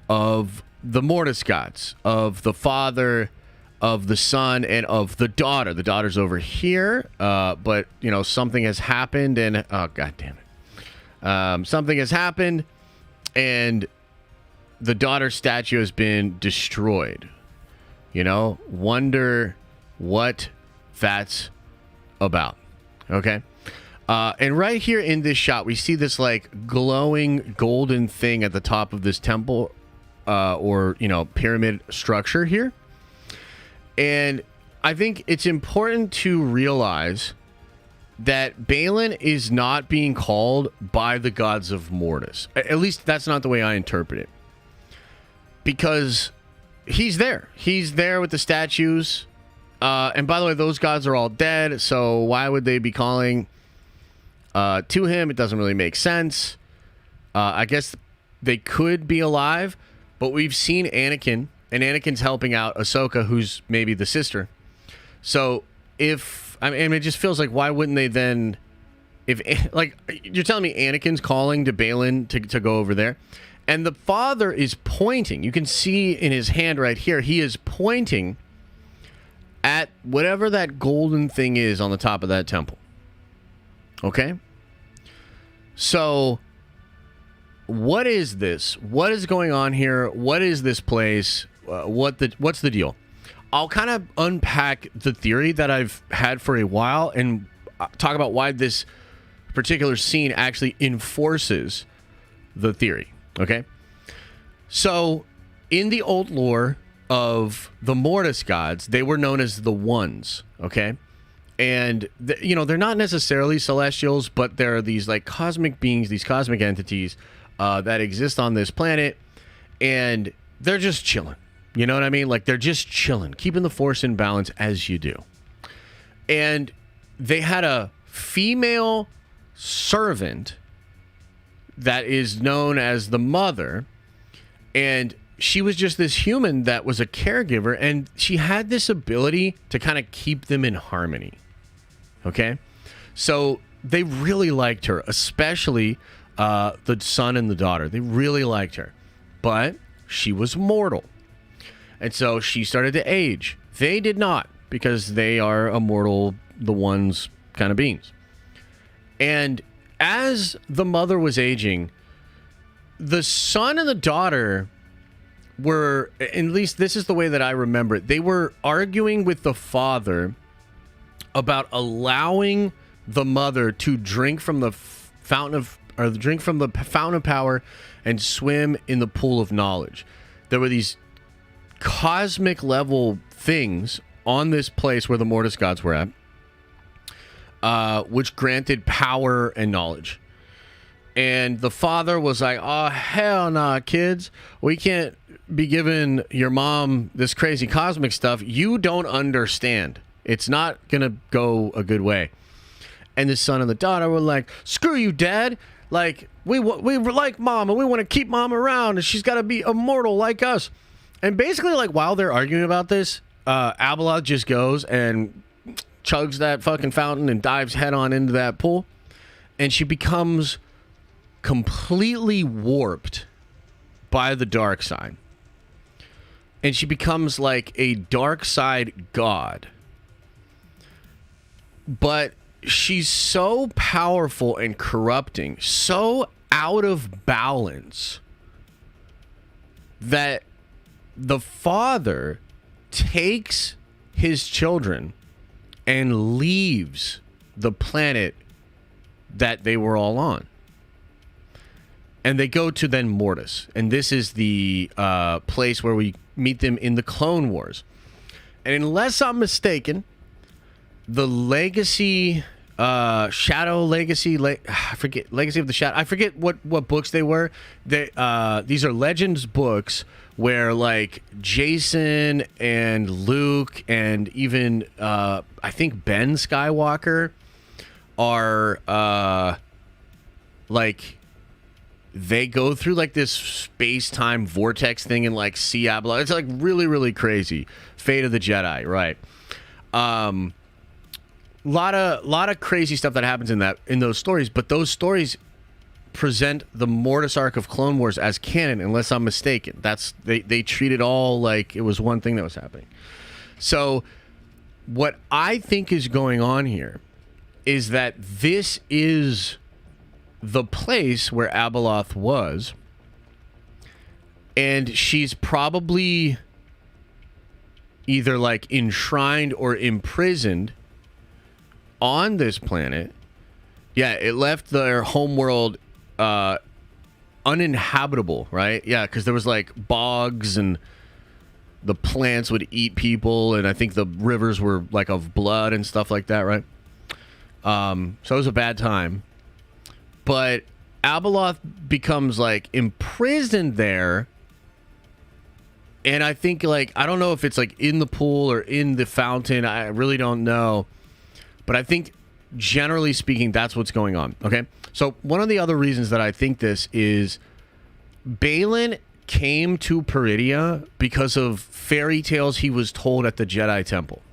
of the Mortis gods, of the father, of the son, and of the daughter. The daughter's over here, but, something has happened, and, oh, God damn it. Something has happened, and the daughter statue has been destroyed. Wonder what that's about. Okay? And right here in this shot, we see this, like, glowing golden thing at the top of this temple, or, pyramid structure here. And I think it's important to realize that Baylan is not being called by the gods of Mortis. At least that's not the way I interpret it. Because he's there. He's there with the statues. And by the way, those gods are all dead. So why would they be calling to him? It doesn't really make sense. I guess they could be alive. But we've seen Anakin. And Anakin's helping out Ahsoka, who's maybe the sister. So it just feels like, why wouldn't they then, you're telling me Anakin's calling to Baylan to go over there, and the father is pointing. You can see in his hand right here, he is pointing at whatever that golden thing is on the top of that temple. Okay? So, what is this? What is going on here? What is this place? What's the deal? I'll kind of unpack the theory that I've had for a while and talk about why this particular scene actually enforces the theory, okay? So, in the old lore of the Mortis gods, they were known as the Ones, okay? And, they're not necessarily celestials, but they're these, like, cosmic beings, these cosmic entities that exist on this planet, and they're just chilling. You know what I mean? Like, they're just chilling, keeping the force in balance as you do. And they had a female servant that is known as the Mother, and she was just this human that was a caregiver, and she had this ability to kind of keep them in harmony. Okay? So they really liked her, especially the son and the daughter. They really liked her. But she was mortal. And so she started to age. They did not, because they are immortal, the Ones kind of beings. And as the mother was aging, the son and the daughter were, at least this is the way that I remember it, they were arguing with the father about allowing the mother to drink from the fountain of power and swim in the pool of knowledge. There were these cosmic level things on this place where the Mortis gods were at, which granted power and knowledge. And the father was like, oh, hell nah, kids. We can't be giving your mom this crazy cosmic stuff. You don't understand. It's not going to go a good way. And the son and the daughter were like, screw you, Dad. Like, we like Mom, and we want to keep Mom around, and she's got to be immortal like us. And basically, like, while they're arguing about this, Abeloth just goes and chugs that fucking fountain and dives head on into that pool. And she becomes completely warped by the dark side. And she becomes like a dark side god. But she's so powerful and corrupting, so out of balance, that the father takes his children and leaves the planet that they were all on. And they go to then Mortis. And this is the place where we meet them in the Clone Wars. And unless I'm mistaken, the Legacy, Shadow Legacy, I forget, Legacy of the Shadow, I forget what books they were. These are Legends books where, like, Jason and Luke and even, I think, Ben Skywalker are, like, they go through, like, this space-time vortex thing and, like, see Abeloth. It's, like, really, really crazy. Fate of the Jedi, right. Lot of crazy stuff that happens in those stories, but those stories present the Mortis arc of Clone Wars as canon, unless I'm mistaken. That's they treat it all like it was one thing that was happening. So what I think is going on here is that this is the place where Abeloth was, and she's probably either like enshrined or imprisoned on this planet. Yeah, it left their homeworld uninhabitable, right? Yeah, because there was like bogs and the plants would eat people, and I think the rivers were like of blood and stuff like that, right? So it was a bad time. But Abeloth becomes like imprisoned there, and I think, like, I don't know if it's like in the pool or in the fountain. I really don't know. But I think, generally speaking, that's what's going on, okay? So one of the other reasons that I think this is Baylan came to Peridia because of fairy tales he was told at the Jedi Temple.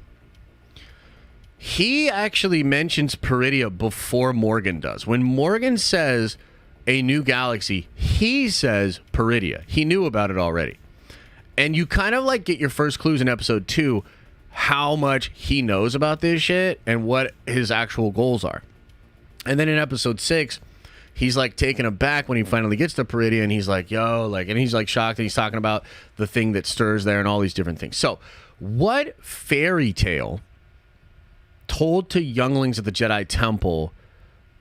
He actually mentions Peridia before Morgan does. When Morgan says a new galaxy, he says Peridia. He knew about it already. And you kind of like get your first clues in episode 2 how much he knows about this shit and what his actual goals are. And then in episode 6, he's like taken aback when he finally gets to Peridia, and he's like, yo, like, and he's like shocked, and he's talking about the thing that stirs there and all these different things. So what fairy tale told to younglings at the Jedi Temple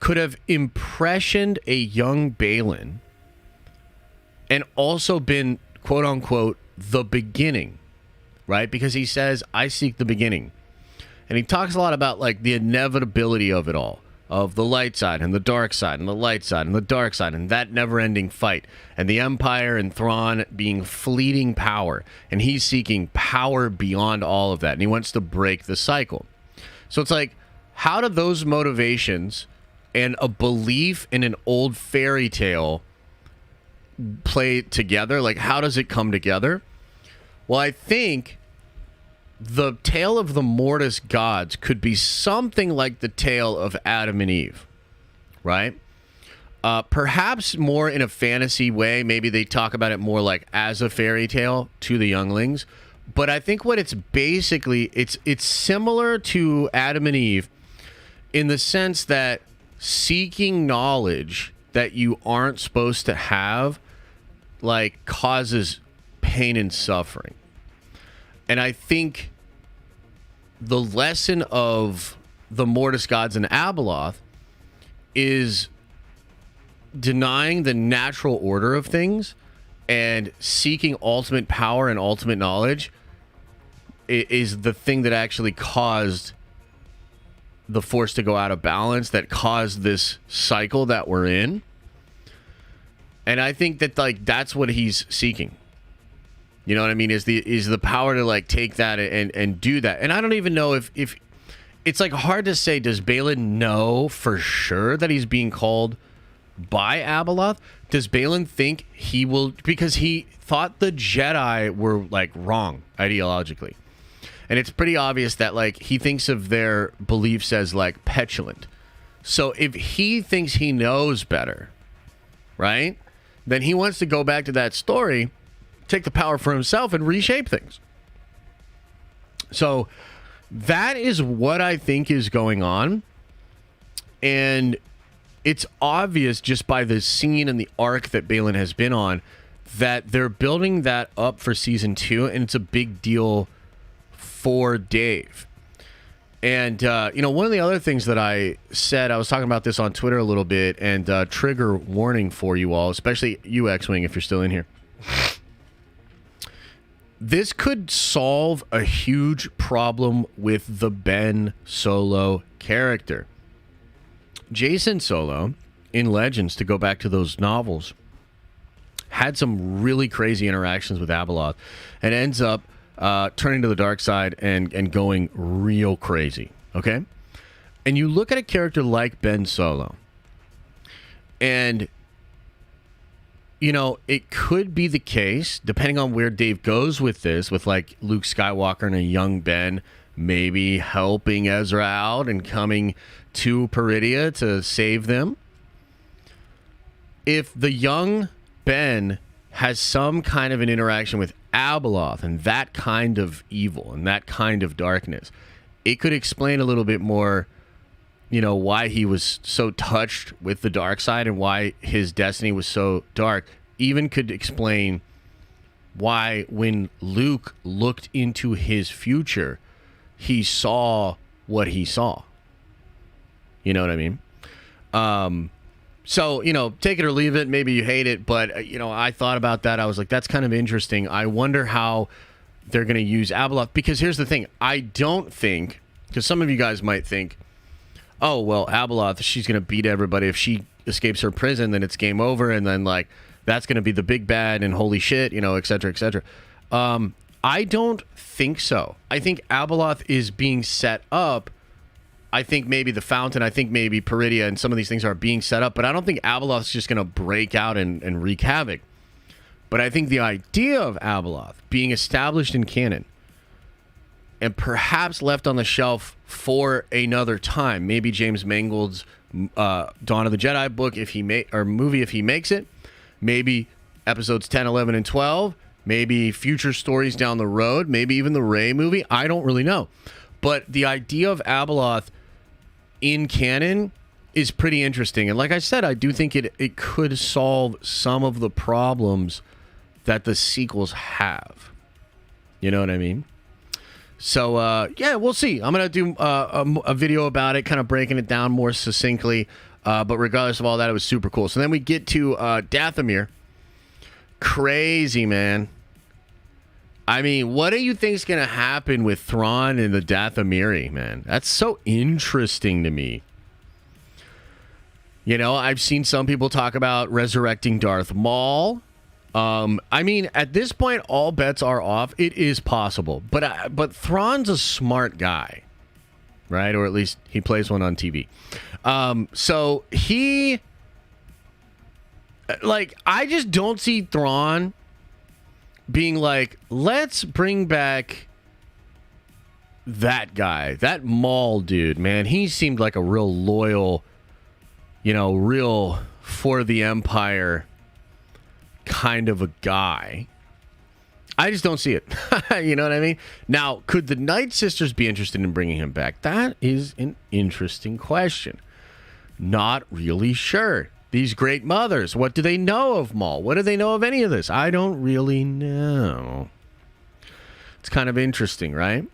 could have impressioned a young Baylan and also been, quote unquote, the beginning, right? Because he says, I seek the beginning. And he talks a lot about like the inevitability of it all, of the light side and the dark side and the light side and the dark side and that never-ending fight and the Empire and Thrawn being fleeting power. And he's seeking power beyond all of that. And he wants to break the cycle. So it's like, how do those motivations and a belief in an old fairy tale play together? Like, how does it come together? Well, I think the tale of the Mortis gods could be something like the tale of Adam and Eve, right? Perhaps more in a fantasy way. Maybe they talk about it more like as a fairy tale to the younglings. But I think what it's basically, it's similar to Adam and Eve in the sense that seeking knowledge that you aren't supposed to have, like, causes pain and suffering. And I think the lesson of the Mortis gods and Abeloth is denying the natural order of things and seeking ultimate power and ultimate knowledge is the thing that actually caused the Force to go out of balance, that caused this cycle that we're in. And I think that, like, that's what he's seeking. You know what I mean? Is the power to, like, take that and do that. And I don't even know if it's, like, hard to say, does Baylan know for sure that he's being called by Abeloth? Does Baylan think he will, because he thought the Jedi were, like, wrong ideologically. And it's pretty obvious that, like, he thinks of their beliefs as, like, petulant. So if he thinks he knows better, right, then he wants to go back to that story, take the power for himself, and reshape things. So that is what I think is going on. And it's obvious just by the scene and the arc that Baylan has been on that they're building that up for season 2, and it's a big deal for Dave. And, you know, one of the other things that I said, I was talking about this on Twitter a little bit, and trigger warning for you all, especially you, X-Wing, if you're still in here. This could solve a huge problem with the Ben Solo character. Jason Solo, in Legends, to go back to those novels, had some really crazy interactions with Abeloth and ends up turning to the dark side and going real crazy, okay? And you look at a character like Ben Solo, and, you know, it could be the case, depending on where Dave goes with this, with, like, Luke Skywalker and a young Ben maybe helping Ezra out and coming to Peridia to save them. If the young Ben has some kind of an interaction with Abeloth and that kind of evil and that kind of darkness, it could explain a little bit more, you know, why he was so touched with the dark side and why his destiny was so dark. Even could explain why when Luke looked into his future, he saw what he saw. You know what I mean? So, you know, take it or leave it. Maybe you hate it, but, you know, I thought about that. I was like, that's kind of interesting. I wonder how they're going to use Abeloth, because here's the thing. I don't think, because some of you guys might think, oh, well, Abeloth, she's going to beat everybody. If she escapes her prison, then it's game over, and then, like, that's going to be the big bad, and holy shit, you know, et cetera, et cetera. I don't think so. I think Abeloth is being set up. I think maybe the Fountain, I think maybe Peridia and some of these things are being set up, but I don't think Abeloth's just going to break out and wreak havoc. But I think the idea of Abeloth being established in canon and perhaps left on the shelf for another time, maybe James Mangold's Dawn of the Jedi book, if he or movie if he makes it, maybe episodes 10, 11, and 12, maybe future stories down the road, maybe even the Rey movie. I don't really know. But the idea of Abeloth in canon is pretty interesting. And like I said, I do think it could solve some of the problems that the sequels have. You know what I mean? So, yeah, we'll see. I'm going to do a video about it, kind of breaking it down more succinctly. But regardless of all that, it was super cool. So then we get to Dathomir. Crazy, man. I mean, what do you think is going to happen with Thrawn and the Dathomiri, man? That's so interesting to me. You know, I've seen some people talk about resurrecting Darth Maul. I mean, at this point, all bets are off. It is possible. But Thrawn's a smart guy, right? Or at least he plays one on TV. So he... Like, I just don't see Thrawn being like, let's bring back that guy, that Maul dude, man. He seemed like a real loyal, you know, real for the Empire kind of a guy. I just don't see it. You know what I mean? Now, could the Night Sisters be interested in bringing him back? That is an interesting question. Not really sure. These great mothers, what do they know of Maul? What do they know of any of this? I don't really know. It's kind of interesting, right?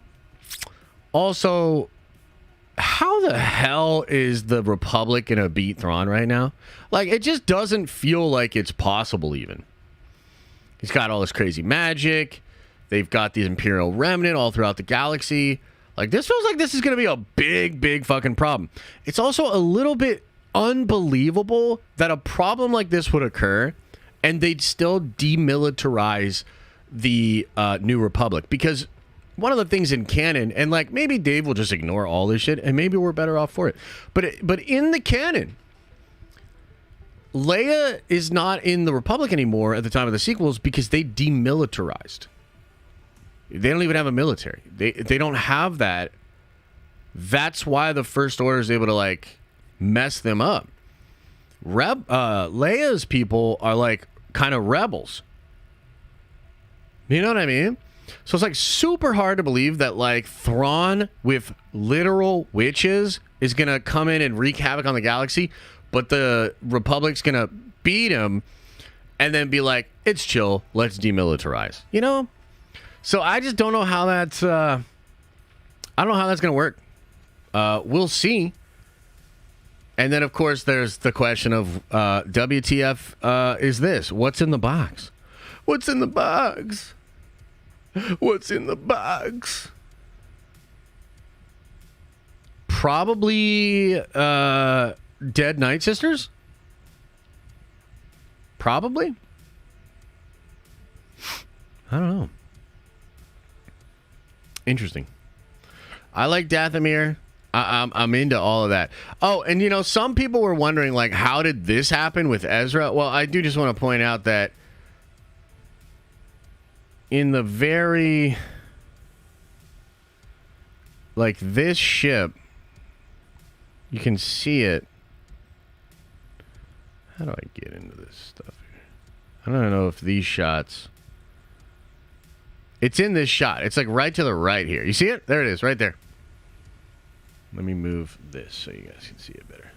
Also, how the hell is the Republic going to beat Thrawn right now? Like, it just doesn't feel like it's possible even. He's got all this crazy magic. They've got the Imperial Remnant all throughout the galaxy. Like, this feels like this is going to be a big, big fucking problem. It's also a little bit unbelievable that a problem like this would occur and they'd still demilitarize the New Republic. Because one of the things in canon, and like maybe Dave will just ignore all this shit and maybe we're better off for it. But in the canon, Leia is not in the Republic anymore at the time of the sequels because they demilitarized. They don't even have a military. They don't have that. That's why the First Order is able to like mess them up. Leia's people are like kind of rebels. You know what I mean? So it's like super hard to believe that like Thrawn with literal witches is gonna come in and wreak havoc on the galaxy, but the Republic's gonna beat him and then be like, it's chill, let's demilitarize. You know? So I just don't know how that's I don't know how that's gonna work. We'll see. And then, of course, there's the question of WTF is this? What's in the box? What's in the box? What's in the box? Probably dead Night Sisters? Probably? I don't know. Interesting. I like Dathomir. I'm into all of that. Oh, and you know, some people were wondering, like, how did this happen with Ezra? Well, I do just want to point out that in the very, like, this ship, you can see it. How do I get into this stuff here? I don't know if these shots. It's in this shot. It's like right to the right here. You see it? There it is, right there. Let me move this so you guys can see it better.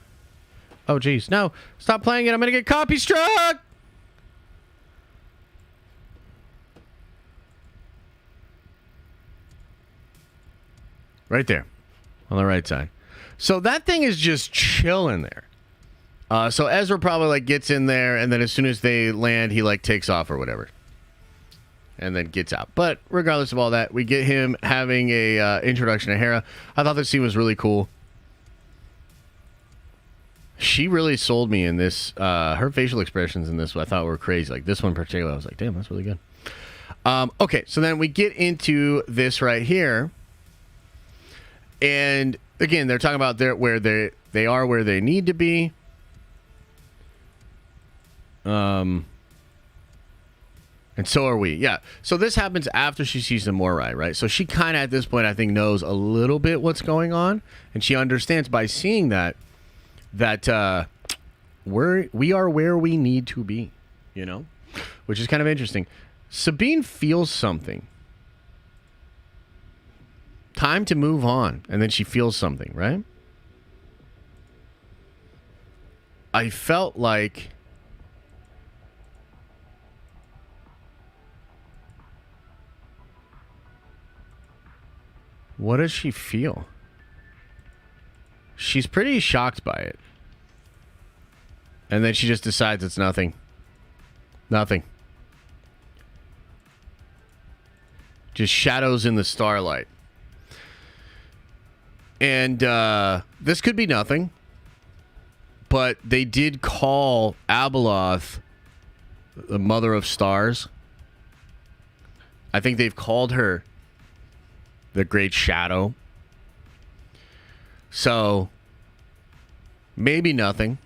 Oh, geez. No. Stop playing it. I'm going to get copy struck. Right there. On the right side. So that thing is just chilling there. So Ezra probably like gets in there, and then as soon as they land, he like takes off or whatever. And then gets out. But regardless of all that, we get him having a introduction to Hera. I thought this scene was really cool. She really sold me in this. Her facial expressions in this I thought were crazy. Like this one in particular, I was like, damn, that's really good. Okay, so then we get into this right here. And again, they're talking about where they are where they need to be. And so are we. Yeah. So this happens after she sees the Morai, right? So she kind of at this point, I think, knows a little bit what's going on. And she understands by seeing that we are where we need to be, you know? Which is kind of interesting. Sabine feels something. Time to move on. And then she feels something, right? I felt like what does she feel? She's pretty shocked by it. And then she just decides it's nothing. Nothing. Just shadows in the starlight. And this could be nothing. But they did call Abeloth the Mother of Stars. I think they've called her the Great Shadow. So, maybe nothing.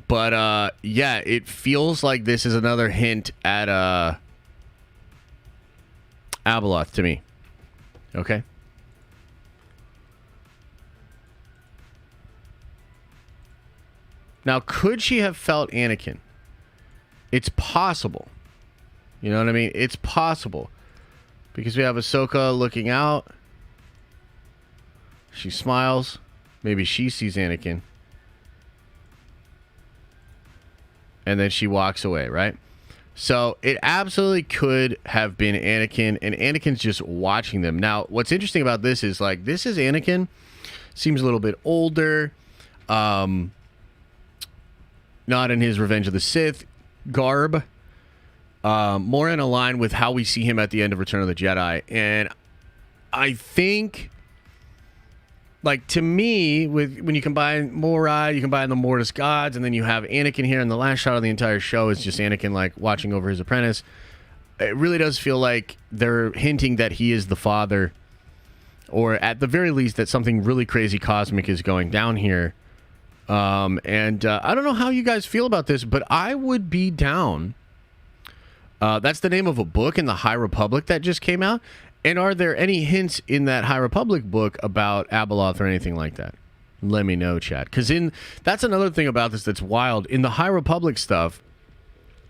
But, yeah, it feels like this is another hint at Abeloth to me. Okay? Now, could she have felt Anakin? It's possible. You know what I mean? It's possible. Because we have Ahsoka looking out. She smiles. Maybe she sees Anakin. And then she walks away, right? So it absolutely could have been Anakin, and Anakin's just watching them. Now, what's interesting about this is, like, this is Anakin. Seems a little bit older. Not in his Revenge of the Sith garb. More in line with how we see him at the end of Return of the Jedi. And I think, like, to me, when you combine Morai, you combine the Mortis gods, and then you have Anakin here, and the last shot of the entire show is just Anakin, like, watching over his apprentice. It really does feel like they're hinting that he is the father, or at the very least that something really crazy cosmic is going down here. I don't know how you guys feel about this, but I would be down. That's the name of a book in the High Republic that just came out. And are there any hints in that High Republic book about Abeloth or anything like that? Let me know, chat. Because that's another thing about this that's wild. In the High Republic stuff,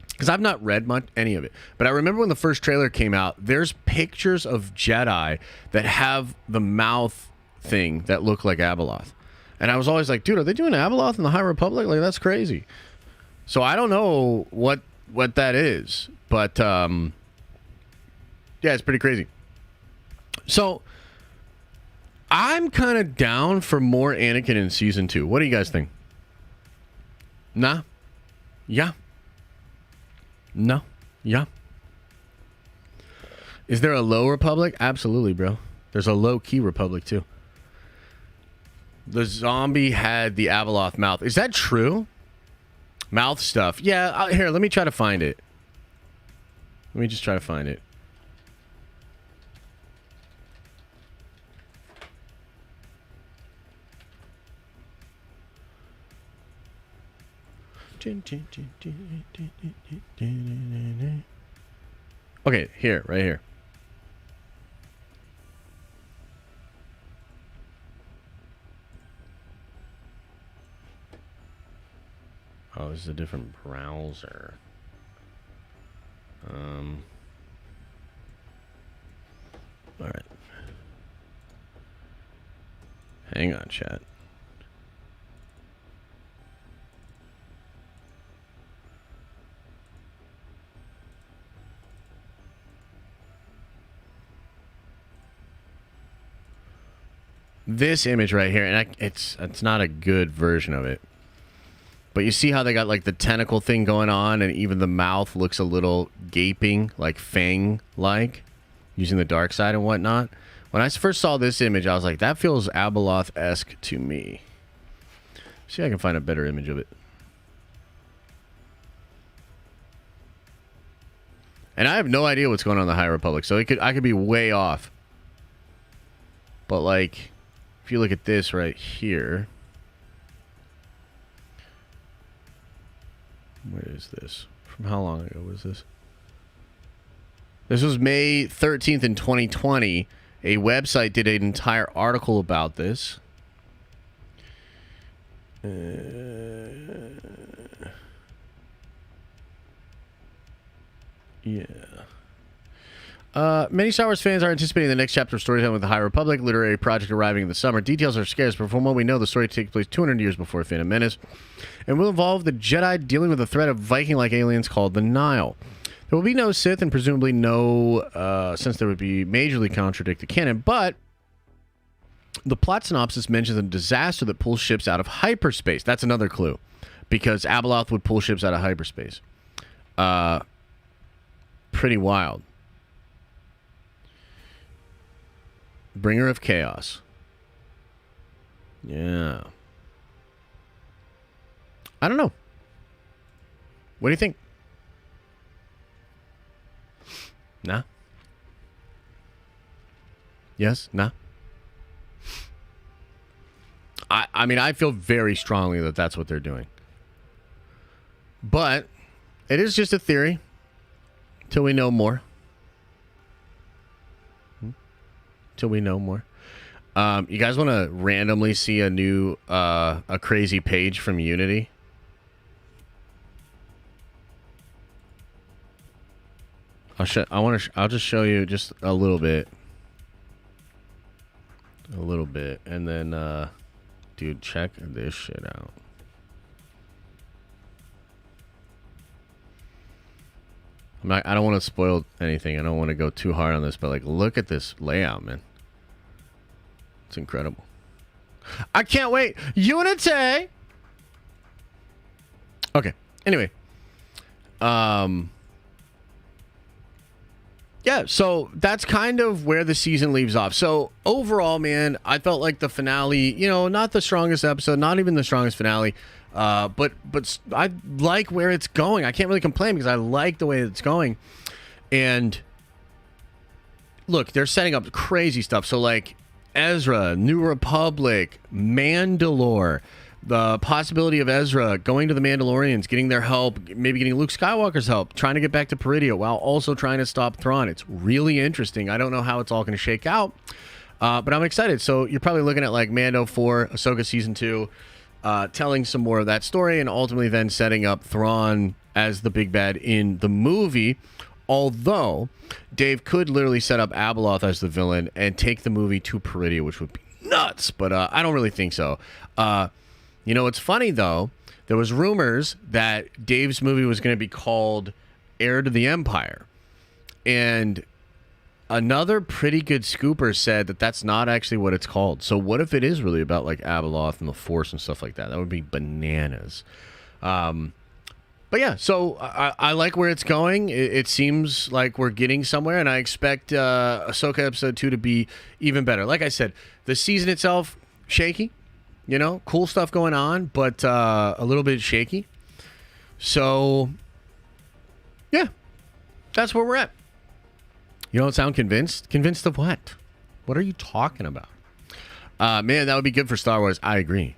because I've not read any of it, but I remember when the first trailer came out, there's pictures of Jedi that have the mouth thing that look like Abeloth. And I was always like, dude, are they doing Abeloth in the High Republic? Like, that's crazy. So I don't know what that is. But, yeah, it's pretty crazy. So, I'm kind of down for more Anakin in Season 2. What do you guys think? Nah? Yeah? No? Yeah? Is there a low Republic? Absolutely, bro. There's a low-key Republic, too. The zombie had the Abeloth mouth. Is that true? Mouth stuff. Yeah, here, let me try to find it. Let me just try to find it. Okay, here, right here. Oh, this is a different browser. All right. Hang on, chat. This image right here, and it's not a good version of it. But you see how they got, like, the tentacle thing going on, and even the mouth looks a little gaping, like Fang-like, using the dark side and whatnot. When I first saw this image, I was like, that feels Abeloth-esque to me. See if I can find a better image of it. And I have no idea what's going on in the High Republic, so I could be way off. But, like, if you look at this right here... Where is this? From how long ago was this? This was May 13th in 2020. A website did an entire article about this. Yeah. Many Star Wars fans are anticipating the next chapter of storytelling with the High Republic literary project arriving in the summer. Details are scarce, but from what we know, the story takes place 200 years before Phantom Menace and will involve the Jedi dealing with a threat of Viking-like aliens called the Nile. There will be no Sith and presumably no, since there would be majorly contradict the canon, but the plot synopsis mentions a disaster that pulls ships out of hyperspace. That's another clue, because Abeloth would pull ships out of hyperspace. Pretty wild. Bringer of Chaos. Yeah. I don't know. What do you think? Nah? Yes? Nah? I mean, I feel very strongly that that's what they're doing. But it is just a theory till we know more. Till we know more. You guys want to randomly see a new, a crazy page from Unity? I'll just show you just a little bit. And then, dude, check this shit out. I don't want to spoil anything. I don't want to go too hard on this, but like, look at this layout, man. It's incredible. I can't wait. Unity. Okay. Anyway. Yeah, so that's kind of where the season leaves off. So overall, man, I felt like the finale, you know, not the strongest episode, not even the strongest finale, but I like where it's going. I can't really complain because I like the way it's going. And look, they're setting up crazy stuff. So like Ezra, New Republic, Mandalore, the possibility of Ezra going to the Mandalorians, getting their help, maybe getting Luke Skywalker's help, trying to get back to Peridia while also trying to stop Thrawn. It's really interesting. I don't know how it's all going to shake out, but I'm excited. So you're probably looking at like Mando 4, Ahsoka Season 2, telling some more of that story, and ultimately then setting up Thrawn as the big bad in the movie. Although Dave could literally set up Abeloth as the villain and take the movie to Peridia, which would be nuts, but I don't really think so. You know, it's funny, though. There was rumors that Dave's movie was going to be called Heir to the Empire. And another pretty good scooper said that that's not actually what it's called. So what if it is really about, like, Abeloth and the Force and stuff like that? That would be bananas. But, yeah, so I like where it's going. It seems like we're getting somewhere, and I expect Ahsoka Episode 2 to be even better. Like I said, the season itself, shaky. You know, cool stuff going on, but a little bit shaky. So, yeah, that's where we're at. You don't sound convinced? Convinced of what? What are you talking about? Man, that would be good for Star Wars. I agree.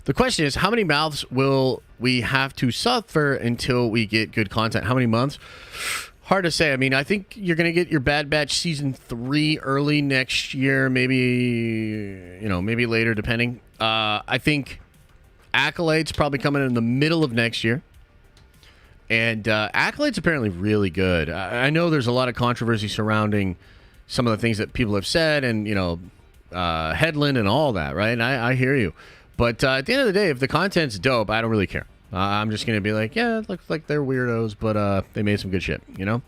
The question is, how many mouths will we have to suffer until we get good content? How many months? Hard to say. I mean, I think you're going to get your Bad Batch Season 3 early next year, maybe, you know, maybe later, depending. I think Acolyte's probably coming in the middle of next year. And Acolyte's apparently really good. I know there's a lot of controversy surrounding some of the things that people have said and, you know, Headland and all that, right? And I hear you. But at the end of the day, if the content's dope, I don't really care. I'm just going to be like, yeah, it looks like they're weirdos, but they made some good shit, you know?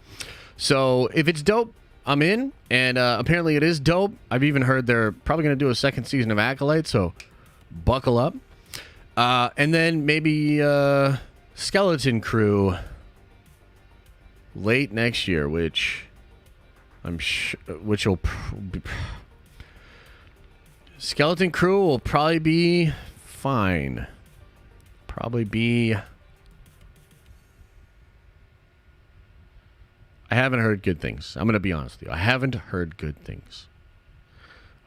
So if it's dope, I'm in. And apparently it is dope. I've even heard they're probably going to do a second season of Acolyte, so buckle up. And then maybe Skeleton Crew late next year, which I'm sure, which will be... Skeleton Crew will probably be fine. Probably be... I haven't heard good things. I'm going to be honest with you. I haven't heard good things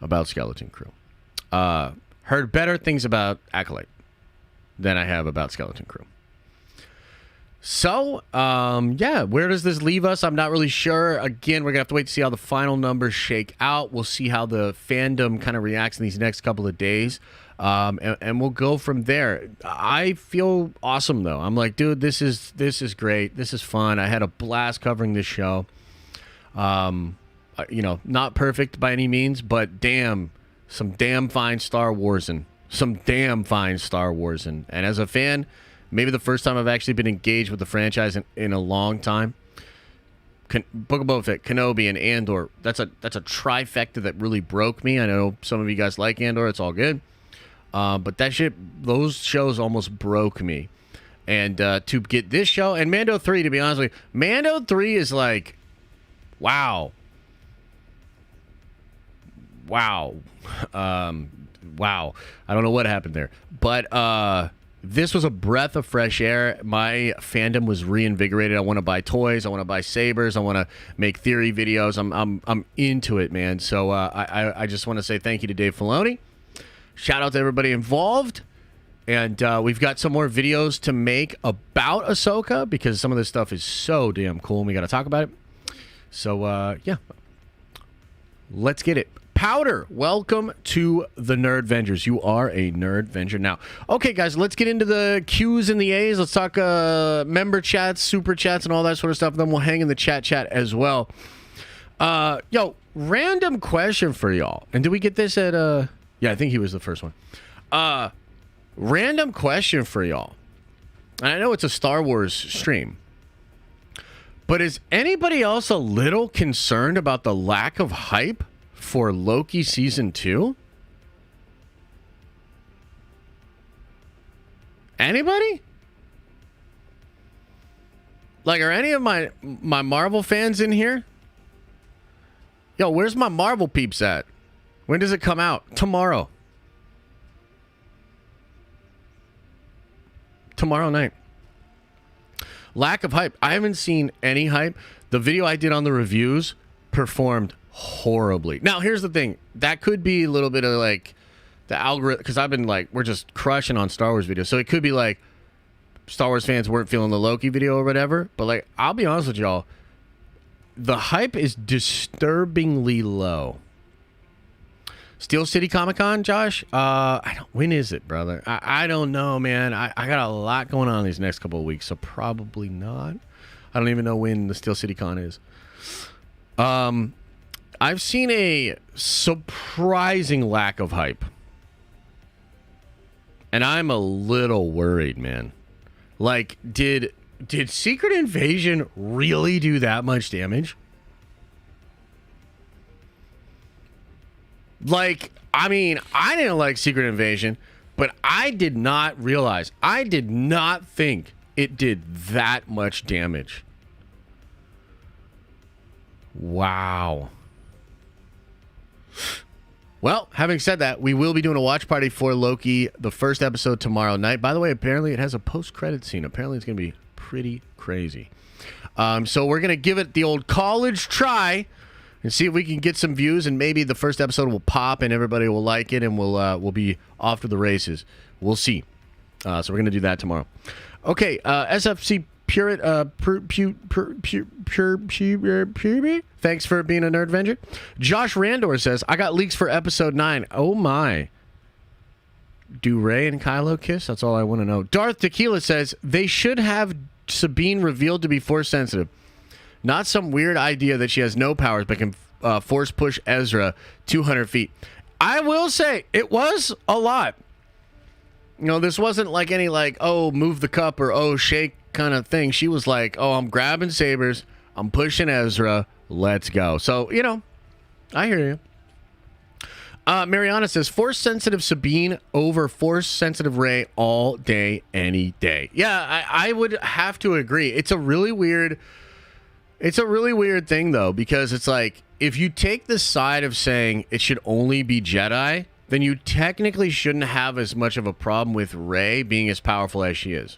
about Skeleton Crew. Heard better things about Acolyte than I have about Skeleton Crew. So, yeah, where does this leave us? I'm not really sure. Again, we're going to have to wait to see how the final numbers shake out. We'll see how the fandom kind of reacts in these next couple of days. And we'll go from there. I feel awesome, though. I'm like, dude, this is great. This is fun. I had a blast covering this show. You know, not perfect by any means, but damn, some damn fine Star Wars and And as a fan, maybe the first time I've actually been engaged with the franchise in a long time. Book of Boba Fett, Kenobi, and Andor. That's a trifecta that really broke me. I know some of you guys like Andor. It's all good. But those shows almost broke me. And to get this show, and Mando 3, to be honest with you, Mando 3 is like, wow. Wow. Wow. I don't know what happened there. But this was a breath of fresh air. My fandom was reinvigorated. I want to buy toys. I want to buy sabers. I want to make theory videos. I'm into it, man. So I just want to say thank you to Dave Filoni. Shout out to everybody involved. And we've got some more videos to make about Ahsoka because some of this stuff is so damn cool and we got to talk about it. So, yeah. Let's get it. Powder, welcome to the Nerd Vengers. You are a Nerd Venger now. Okay, guys, let's get into the Q's and the A's. Let's talk member chats, super chats, and all that sort of stuff. And then we'll hang in the chat as well. Yo, random question for y'all. And did we get this at... Yeah, I think he was the first one. Random question for y'all. And I know it's a Star Wars stream. But is anybody else a little concerned about the lack of hype for Loki Season 2? Anybody? Like, are any of my Marvel fans in here? Yo, where's my Marvel peeps at? When does it come out? Tomorrow. Tomorrow night. Lack of hype. I haven't seen any hype. The video I did on the reviews performed horribly. Now, here's the thing. That could be a little bit of like the algorithm, because I've been like, we're just crushing on Star Wars videos. So it could be like Star Wars fans weren't feeling the Loki video or whatever. But like, I'll be honest with y'all. The hype is disturbingly low. Steel City Comic-Con, Josh? When is it, brother? I don't know, man. I got a lot going on these next couple of weeks, so probably not. I don't even know when the Steel City Con is. I've seen a surprising lack of hype. And I'm a little worried, man. Like, did Secret Invasion really do that much damage? Like, I mean, I didn't like Secret Invasion, but I did not think it did that much damage. Wow. Well, having said that, we will be doing a watch party for Loki, the first episode tomorrow night. By the way, apparently it has a post-credit scene. Apparently it's going to be pretty crazy. So we're going to give it the old college try and see if we can get some views, and maybe the first episode will pop and everybody will like it, and we'll be off to the races. We'll see. So we're going to do that tomorrow. Okay, SFC thanks for being a Nerd Venger. Josh Randor says, I got leaks for episode 9. Oh my. Do Rey and Kylo kiss? That's all I want to know. Darth Tequila says, they should have Sabine revealed to be force sensitive. Not some weird idea that she has no powers but can force push Ezra 200 feet. I will say, it was a lot. You know, this wasn't like any like, oh, move the cup or oh, shake kind of thing. She was like, oh, I'm grabbing sabers. I'm pushing Ezra. Let's go. So, you know, I hear you. Mariana says, force-sensitive Sabine over force-sensitive Rey all day, any day. Yeah, I would have to agree. It's a really weird thing, though, because it's like, if you take the side of saying it should only be Jedi, then you technically shouldn't have as much of a problem with Rey being as powerful as she is.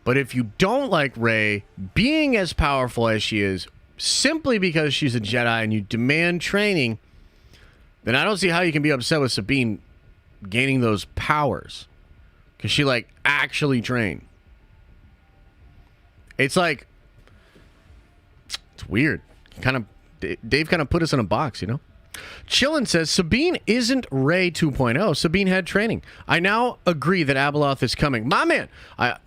But if you don't like Rey being as powerful as she is, simply because she's a Jedi and you demand training, then I don't see how you can be upset with Sabine gaining those powers. Because she, like, actually trained. It's like, it's weird. Dave kind of put us in a box, you know? Chillin says, Sabine isn't Rey 2.0. Sabine had training. I now agree that Abeloth is coming. My man, I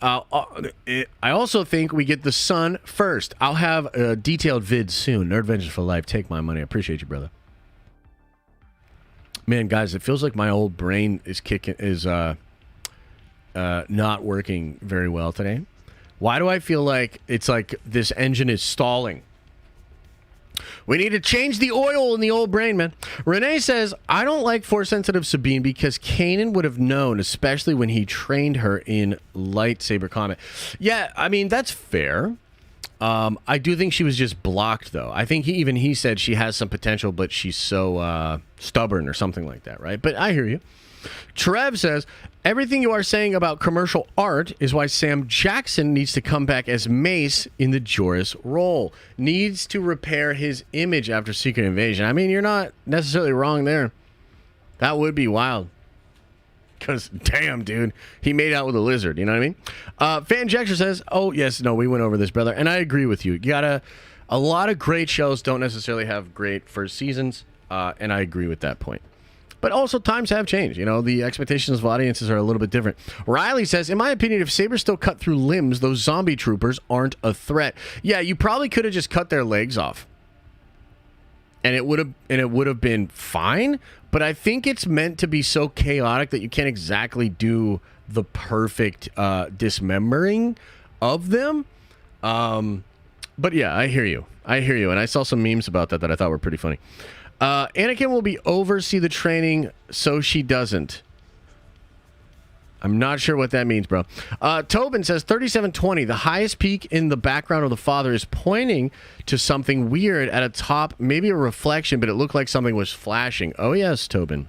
also think we get the son first. I'll have a detailed vid soon. Nerd Vengeance for life. Take my money. I appreciate you, brother. Man, guys, it feels like my old brain is not working very well today. Why do I feel like it's like this engine is stalling? We need to change the oil in the old brain, man. Renee says, I don't like Force-sensitive Sabine because Kanan would have known, especially when he trained her in lightsaber combat. Yeah, I mean, that's fair. I do think she was just blocked, though. I think he said she has some potential, but she's so stubborn or something like that, right? But I hear you. Trev says, everything you are saying about commercial art is why Sam Jackson needs to come back as Mace in the Joris role. Needs to repair his image after Secret Invasion. I mean, you're not necessarily wrong there. That would be wild. Because, damn, dude, he made out with a lizard. You know what I mean? Fanjector says, oh, yes, no, we went over this, brother. And I agree with you. You gotta, a lot of great shows don't necessarily have great first seasons. And I agree with that point. But also, times have changed. You know, the expectations of audiences are a little bit different. Riley says, in my opinion, if sabers still cut through limbs, those zombie troopers aren't a threat. Yeah, you probably could have just cut their legs off. And it would have been fine. But I think it's meant to be so chaotic that you can't exactly do the perfect dismembering of them. But yeah, I hear you. And I saw some memes about that I thought were pretty funny. Anakin will be oversee the training so she doesn't. I'm not sure what that means, bro. Tobin says 3720. The highest peak in the background of the father is pointing to something weird at a top, maybe a reflection, but it looked like something was flashing. Oh, yes, Tobin.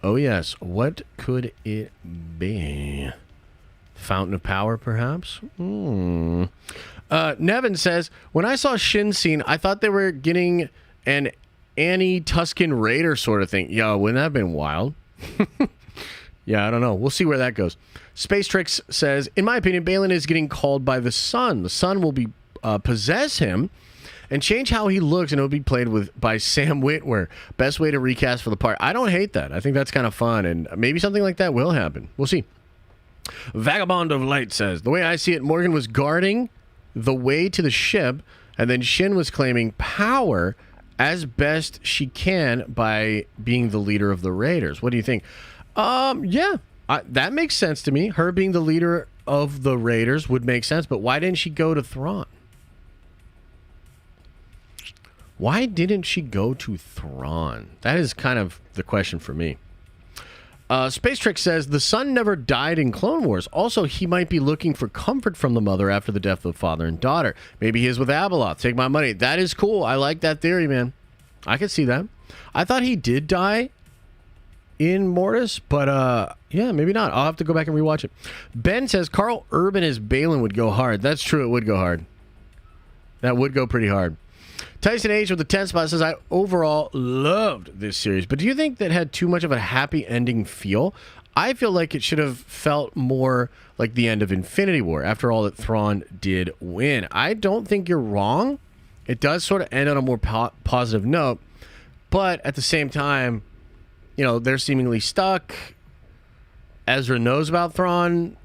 Oh, yes. What could it be? Fountain of power, perhaps? Nevin says, when I saw Shin's scene, I thought they were getting an Annie Tusken Raider sort of thing. Yo, wouldn't that have been wild? Yeah, I don't know. We'll see where that goes. Space Tricks says, in my opinion, Baylan is getting called by the sun. The sun will be possess him and change how he looks, and it'll be played by Sam Witwer. Best way to recast for the part. I don't hate that. I think that's kind of fun, and maybe something like that will happen. We'll see. Vagabond of Light says, the way I see it, Morgan was guarding the way to the ship, and then Shin was claiming power as best she can by being the leader of the Raiders. What do you think? Yeah, that makes sense to me. Her being the leader of the Raiders would make sense, but why didn't she go to Thrawn? Why didn't she go to Thrawn? That is kind of the question for me. Space Trick says, the son never died in Clone Wars. Also, he might be looking for comfort from the mother after the death of the father and daughter. Maybe he is with Abeloth. Take my money. That is cool. I like that theory, man. I can see that. I thought he did die in Mortis, but yeah, maybe not. I'll have to go back and rewatch it. Ben says, Carl Urban as Baylan would go hard. That's true. It would go hard. That would go pretty hard. Tyson H with the 10 spot says, I overall loved this series, but do you think that had too much of a happy ending feel? I feel like it should have felt more like the end of Infinity War, after all that Thrawn did win. I don't think you're wrong. It does sort of end on a more positive note, but at the same time, you know, they're seemingly stuck. Ezra knows about Thrawn,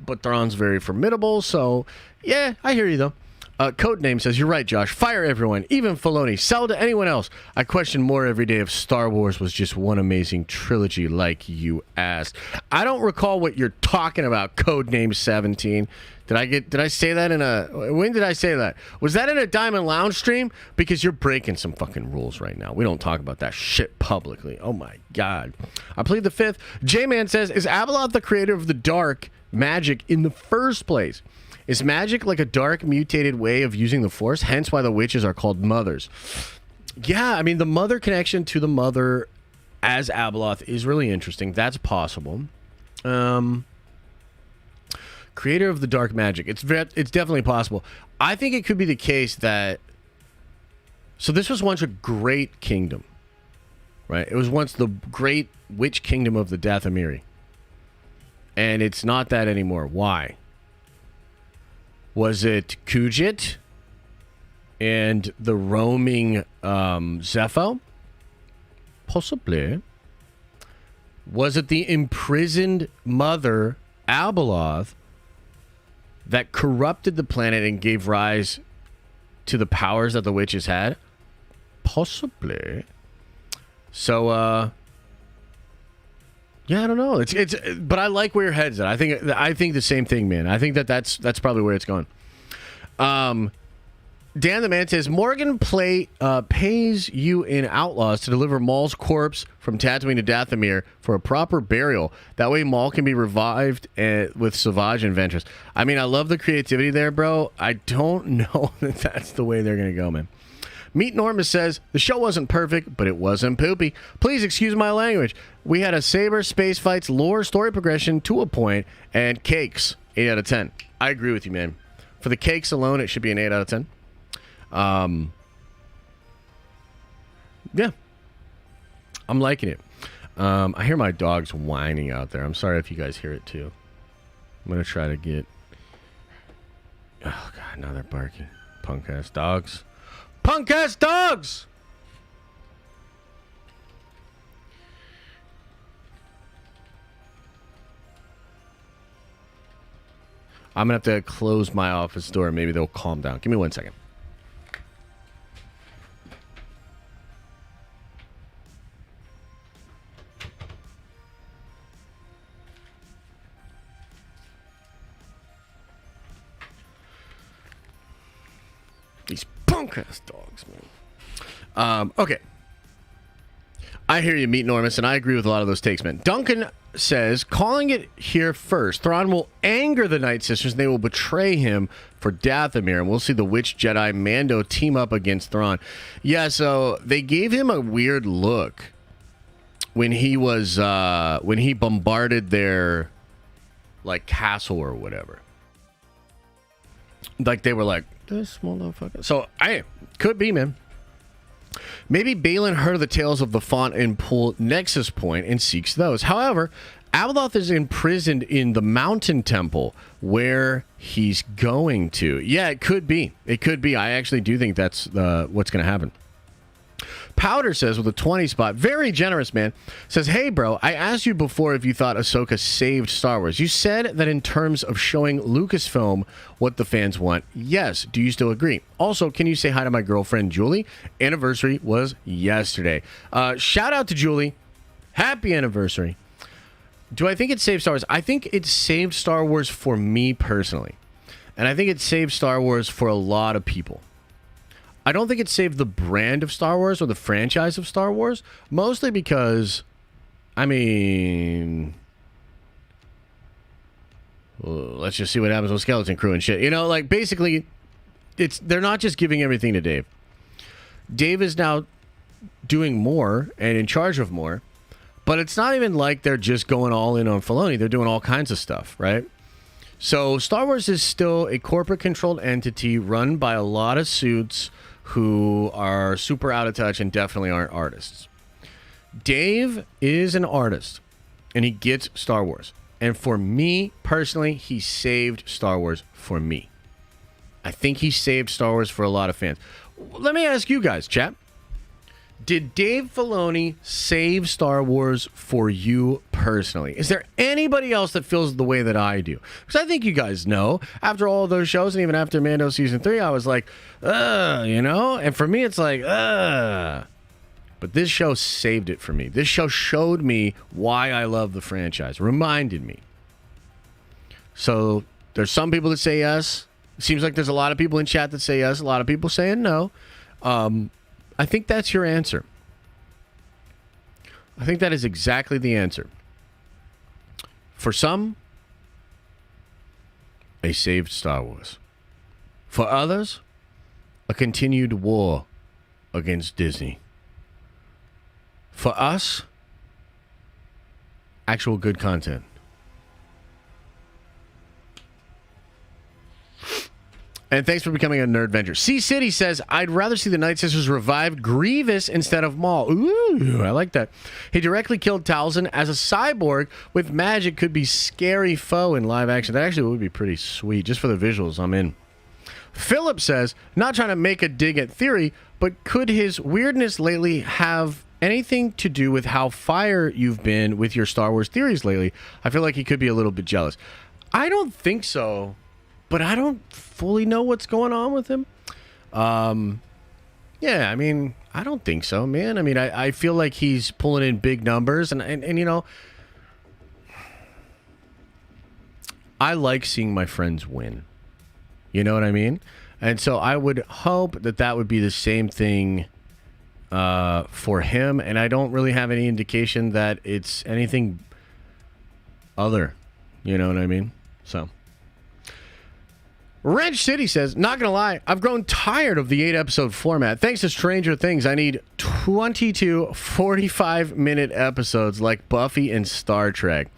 but Thrawn's very formidable, so yeah, I hear you though. Codename says, you're right, Josh. Fire everyone, even Filoni. Sell to anyone else. I question more every day if Star Wars was just one amazing trilogy like you asked. I don't recall what you're talking about, Codename 17. Did I say that when did I say that? Was that in a Diamond Lounge stream? Because you're breaking some fucking rules right now. We don't talk about that shit publicly. Oh my God. I plead the fifth. J-Man says, is Abeloth the creator of the dark magic in the first place? Is magic like a dark, mutated way of using the Force? Hence why the witches are called mothers. Yeah, I mean, the mother connection to the mother as Abeloth is really interesting. That's possible. Creator of the dark magic. It's definitely possible. I think it could be the case that... So this was once a great kingdom, right? It was once the great witch kingdom of the Dathomiri. And it's not that anymore. Why? Was it Kujit and the roaming Zepho? Possibly. Was it the imprisoned mother, Abeloth, that corrupted the planet and gave rise to the powers that the witches had? Possibly. So, yeah, I don't know. It's but I like where your head's at. I think the same thing, man. I think that's probably where it's going. Dan the Man says, Morgan pays you in Outlaws to deliver Maul's corpse from Tatooine to Dathomir for a proper burial. That way Maul can be revived with Savage and Ventress. I mean, I love the creativity there, bro. I don't know that that's the way they're going to go, man. Meet Norma says, the show wasn't perfect, but it wasn't poopy. Please excuse my language. We had a saber, space fights, lore, story progression to a point, and cakes. 8 out of 10. I agree with you, man. For the cakes alone, it should be an 8 out of 10. Yeah, I'm liking it. I hear my dogs whining out there. I'm sorry if you guys hear it too. I'm gonna try to get. Oh god, now they're barking. Punk ass dogs. Punk ass dogs. I'm gonna have to close my office door. Maybe they'll calm down. Give me 1 second. These punk-ass dogs, man. Okay. I hear you, Meet Normus, and I agree with a lot of those takes, man. Duncan says, calling it here first, Thrawn will anger the Night Sisters, and they will betray him for Dathomir, and we'll see the Witch Jedi Mando team up against Thrawn. Yeah, so they gave him a weird look when he was, when he bombarded their, like, castle or whatever. Like, they were like, this motherfucker. So, could be, man. Maybe Baylan heard the tales of the Font and Pool Nexus Point and seeks those. However, Abeloth is imprisoned in the Mountain Temple where he's going to. Yeah, it could be. It could be. I actually do think that's what's going to happen. Powder says with a 20 spot, very generous, man, says, hey, bro, I asked you before if you thought Ahsoka saved Star Wars. You said that in terms of showing Lucasfilm what the fans want. Yes. Do you still agree? Also, can you say hi to my girlfriend, Julie? Anniversary was yesterday. Shout out to Julie. Happy anniversary. Do I think it saved Star Wars? I think it saved Star Wars for me personally. And I think it saved Star Wars for a lot of people. I don't think it saved the brand of Star Wars or the franchise of Star Wars, mostly because, I mean, let's just see what happens with Skeleton Crew and shit. You know, like, basically, they're not just giving everything to Dave. Dave is now doing more and in charge of more, but it's not even like they're just going all in on Filoni. They're doing all kinds of stuff, right? So Star Wars is still a corporate-controlled entity run by a lot of suits who are super out of touch and definitely aren't artists. Dave is an artist, and he gets Star Wars. And for me, personally, he saved Star Wars for me. I think he saved Star Wars for a lot of fans. Let me ask you guys, chat. Did Dave Filoni save Star Wars for you personally? Is there anybody else that feels the way that I do? Because I think you guys know, after all of those shows, and even after Mando Season 3, I was like, you know? And for me, it's like, But this show saved it for me. This show showed me why I love the franchise. Reminded me. So, there's some people that say yes. It seems like there's a lot of people in chat that say yes. A lot of people saying no. I think that's your answer. I think that is exactly the answer. For some, a saved Star Wars. For others, a continued war against Disney. For us, actual good content. And thanks for becoming a Nerdventure. C-City says, I'd rather see the Night Sisters revive Grievous instead of Maul. Ooh, I like that. He directly killed Talzin as a cyborg with magic could be scary foe in live action. That actually would be pretty sweet. Just for the visuals, I'm in. Philip says, not trying to make a dig at theory, but could his weirdness lately have anything to do with how fire you've been with your Star Wars theories lately? I feel like he could be a little bit jealous. I don't think so, but I don't fully know what's going on with him. Yeah, I mean, I don't think so, man. I mean, I feel like he's pulling in big numbers, and you know, I like seeing my friends win. You know what I mean? And so I would hope that that would be the same thing for him, and I don't really have any indication that it's anything other. You know what I mean? So, Wrench City says, not gonna lie, I've grown tired of the 8-episode format. Thanks to Stranger Things, I need 22 45-minute episodes like Buffy and Star Trek.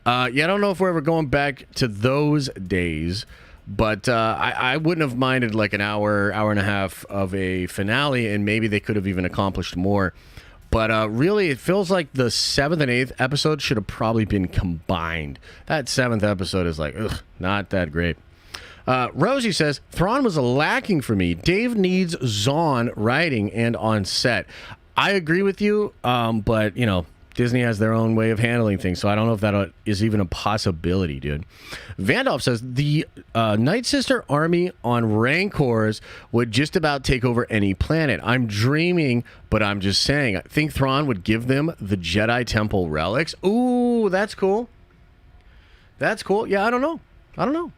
Yeah, I don't know if we're ever going back to those days, but I wouldn't have minded like an hour and a half of a finale, and maybe they could have even accomplished more. But really, it feels like the 7th and 8th episode should have probably been combined. That 7th episode is like, ugh, not that great. Rosie says, Thrawn was lacking for me. Dave needs Zahn writing and on set. I agree with you, but, you know, Disney has their own way of handling things, so I don't know if that is even a possibility, dude. Vandolph says, the Night Sister army on Rancors would just about take over any planet. I'm dreaming, but I'm just saying. I think Thrawn would give them the Jedi Temple relics. Ooh, that's cool. That's cool. Yeah, I don't know.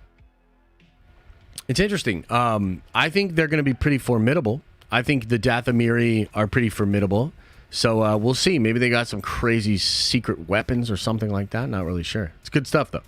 It's interesting. I think they're going to be pretty formidable. I think the Dathomiri are pretty formidable. So we'll see. Maybe they got some crazy secret weapons or something like that. Not really sure. It's good stuff, though.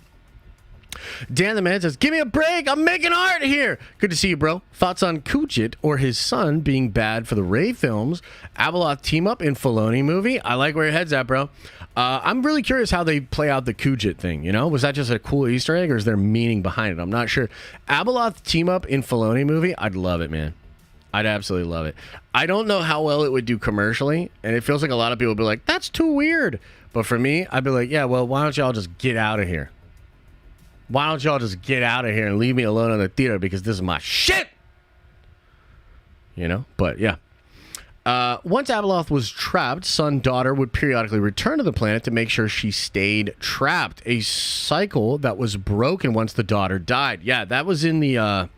Dan the Man says, give me a break. I'm making art here. Good to see you, bro. Thoughts on Kujit or his son being bad for the Rey films? Abeloth team up in Filoni movie? I like where your head's at, bro. I'm really curious how they play out the Kujit thing, you know? Was that just a cool Easter egg or is there meaning behind it? I'm not sure. Abeloth team up in Filoni movie? I'd love it, man. I'd absolutely love it. I don't know how well it would do commercially, and it feels like a lot of people would be like, that's too weird. But for me, I'd be like, yeah, well, why don't y'all just get out of here? Why don't y'all just get out of here and leave me alone in the theater because this is my shit? You know? But, yeah. Once Abeloth was trapped, son-daughter would periodically return to the planet to make sure she stayed trapped. A cycle that was broken once the daughter died. Yeah, that was in the...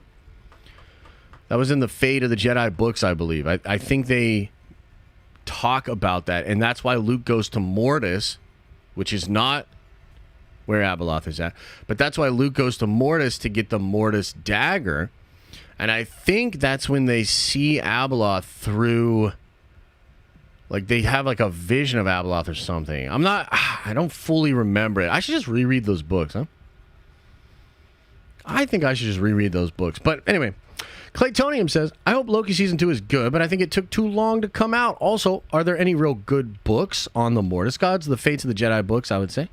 That was in the Fate of the Jedi books, I believe. I think they talk about that, and that's why Luke goes to Mortis, which is not where Abeloth is at, but that's why Luke goes to Mortis to get the Mortis dagger, and I think that's when they see Abeloth through, like, they have, like, a vision of Abeloth or something. I don't fully remember it. I should just reread those books, huh? I think I should just reread those books, but anyway... Claytonium says, I hope Loki Season 2 is good, but I think it took too long to come out. Also, are there any real good books on the Mortis gods? The Fates of the Jedi books, I would say.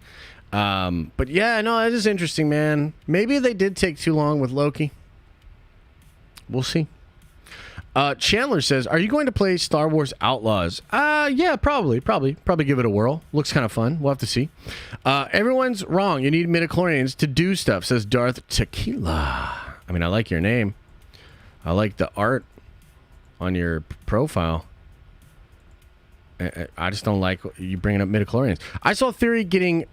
But yeah, no, it is interesting, man. Maybe they did take too long with Loki. We'll see. Chandler says, are you going to play Star Wars Outlaws? Yeah, probably give it a whirl. Looks kind of fun. We'll have to see. Everyone's wrong. You need midichlorians to do stuff, says Darth Tequila. I mean, I like your name. I like the art on your profile. I just don't like you bringing up midichlorians. I saw Theory getting...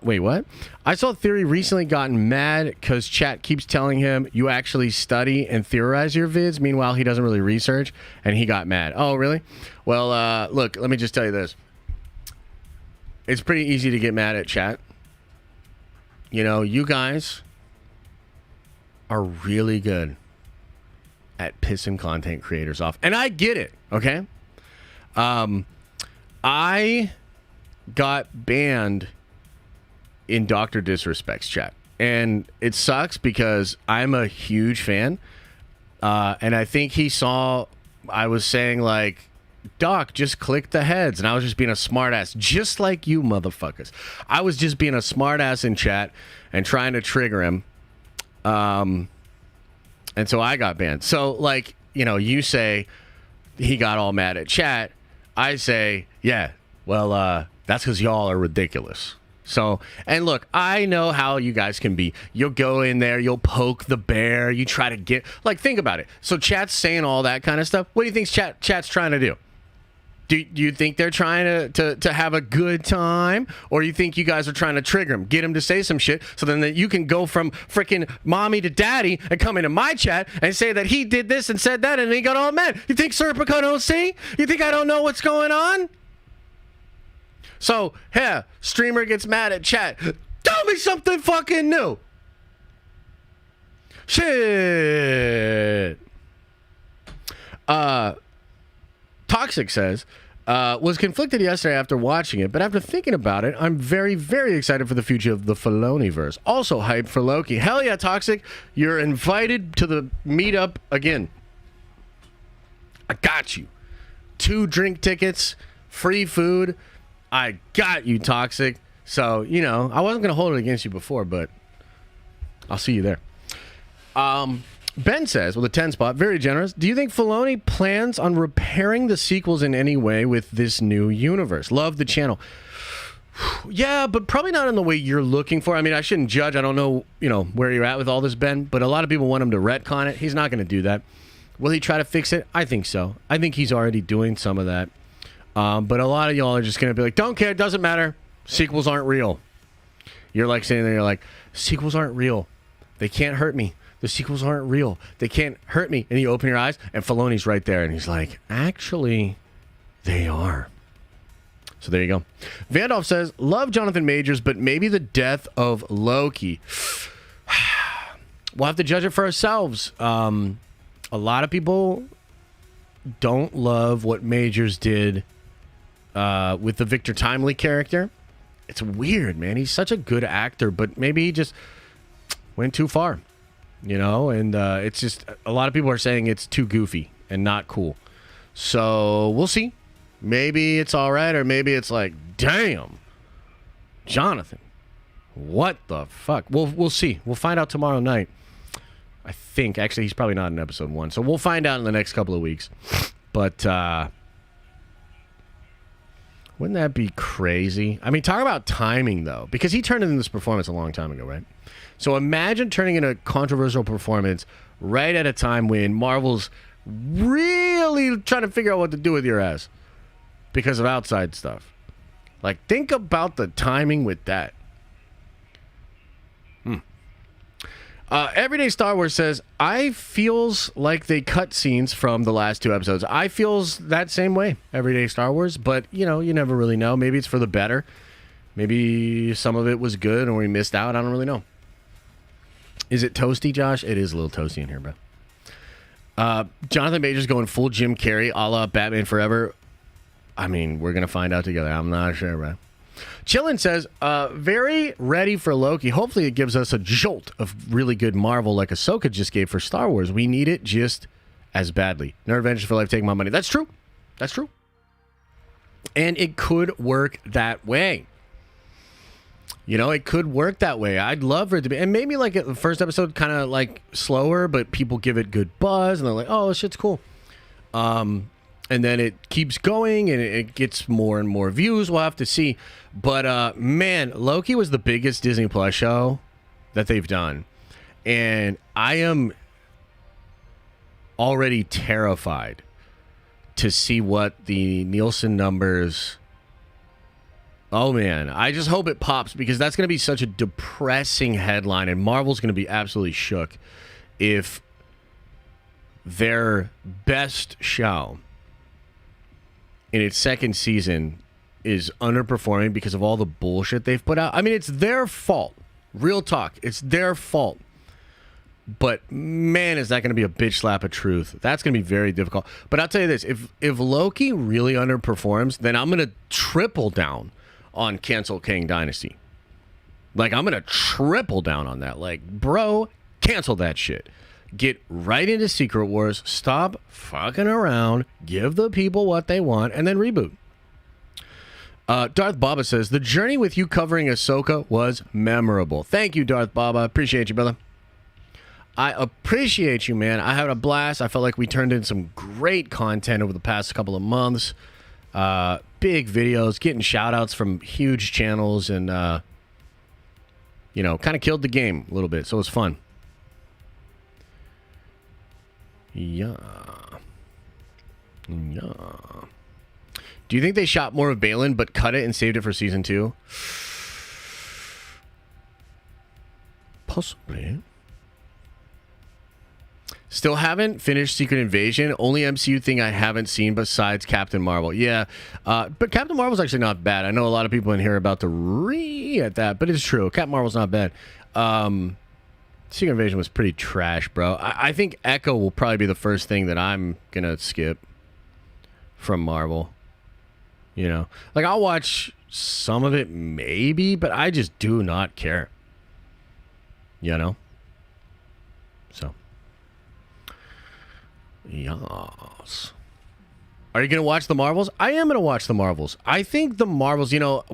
Wait, what? I saw Theory recently gotten mad because chat keeps telling him you actually study and theorize your vids. Meanwhile, he doesn't really research, and he got mad. Oh, really? Well, look, let me just tell you this. It's pretty easy to get mad at chat. You know, you guys are really good at pissing content creators off. And I get it, okay? I got banned in Dr. Disrespect's chat. And it sucks because I'm a huge fan. And I think he saw I was saying, like, Doc, just click the heads. And I was just being a smartass, just like you motherfuckers. I was just being a smartass in chat and trying to trigger him. And so I got banned. So, like, you know, you say he got all mad at chat. I say, yeah, well, that's because y'all are ridiculous. So, and look, I know how you guys can be. You'll go in there, you'll poke the bear, you try to get, like, think about it. So chat's saying all that kind of stuff. What do you think chat's trying to do? Do you think they're trying to have a good time? Or you think you guys are trying to trigger him, get him to say some shit so then that you can go from freaking mommy to daddy and come into my chat and say that he did this and said that and he got all mad? You think Serpico don't see? You think I don't know what's going on? So, yeah, streamer gets mad at chat. Tell me something fucking new. Shit. Toxic says, was conflicted yesterday after watching it, but after thinking about it, I'm very, very excited for the future of the Filoniverse. Also hyped for Loki. Hell yeah, Toxic. You're invited to the meetup again. I got you. 2 drink tickets, free food. I got you, Toxic. So, you know, I wasn't going to hold it against you before, but I'll see you there. Ben says, with a 10 spot, very generous. Do you think Filoni plans on repairing the sequels in any way with this new universe? Love the channel. Yeah, but probably not in the way you're looking for. I mean, I shouldn't judge. I don't know, you know, where you're at with all this, Ben, but a lot of people want him to retcon it. He's not going to do that. Will he try to fix it? I think so. I think he's already doing some of that. But a lot of y'all are just going to be like, don't care, doesn't matter. Sequels aren't real. You're like sitting there, you're like, sequels aren't real. They can't hurt me. The sequels aren't real. They can't hurt me. And you open your eyes, and Filoni's right there, and he's like, actually, they are. So there you go. Vandolph says, love Jonathan Majors, but maybe the death of Loki. We'll have to judge it for ourselves. A lot of people don't love what Majors did with the Victor Timely character. It's weird, man. He's such a good actor, but maybe he just went too far. You know, and it's just, a lot of people are saying it's too goofy and not cool. So we'll see. Maybe it's all right, or maybe it's like, damn, Jonathan, what the fuck? We'll see. We'll find out tomorrow night. I think, actually, he's probably not in episode 1. So we'll find out in the next couple of weeks. But wouldn't that be crazy? I mean, talk about timing, though, because he turned in this performance a long time ago, right? So imagine turning in a controversial performance right at a time when Marvel's really trying to figure out what to do with your ass because of outside stuff. Like, think about the timing with that. Everyday Star Wars says, I feels like they cut scenes from the last 2 episodes. I feels that same way, Everyday Star Wars, but, you know, you never really know. Maybe it's for the better. Maybe some of it was good and we missed out. I don't really know. Is it toasty, Josh? It is a little toasty in here, bro. Jonathan Majors going full Jim Carrey, a la Batman Forever. I mean, we're going to find out together. I'm not sure, bro. Chillin says, very ready for Loki. Hopefully it gives us a jolt of really good Marvel like Ahsoka just gave for Star Wars. We need it just as badly. Nerd Adventures for Life, take my money. That's true. That's true. And it could work that way. You know, it could work that way. I'd love for it to be. And maybe like the first episode kind of like slower, but people give it good buzz and they're like, oh, this shit's cool. And then it keeps going and it gets more and more views. We'll have to see. But man, Loki was the biggest Disney Plus show that they've done. And I am already terrified to see what the Nielsen numbers... Oh, man. I just hope it pops because that's going to be such a depressing headline, and Marvel's going to be absolutely shook if their best show in its second season is underperforming because of all the bullshit they've put out. I mean, it's their fault. Real talk. It's their fault. But, man, is that going to be a bitch slap of truth. That's going to be very difficult. But I'll tell you this. If Loki really underperforms, then I'm going to triple down on cancel Kang Dynasty. Like, I'm going to triple down on that. Like, bro, cancel that shit. Get right into Secret Wars. Stop fucking around. Give the people what they want, and then reboot. Darth Baba says, the journey with you covering Ahsoka was memorable. Thank you, Darth Baba. Appreciate you, brother. I appreciate you, man. I had a blast. I felt like we turned in some great content over the past couple of months. Big videos, getting shout-outs from huge channels, and, you know, kind of killed the game a little bit, so it was fun. Yeah. Do you think they shot more of Baylan but cut it and saved it for season 2? Possibly. Still haven't finished Secret Invasion. Only MCU thing I haven't seen besides Captain Marvel. Yeah, but Captain Marvel's actually not bad. I know a lot of people in here are about to at that, but it's true. Captain Marvel's not bad. Secret Invasion was pretty trash, bro. I think Echo will probably be the first thing that I'm going to skip from Marvel. You know? Like, I'll watch some of it maybe, but I just do not care. You know? So. Yes. Are you going to watch the Marvels? I am going to watch the Marvels. I think the Marvels, you know,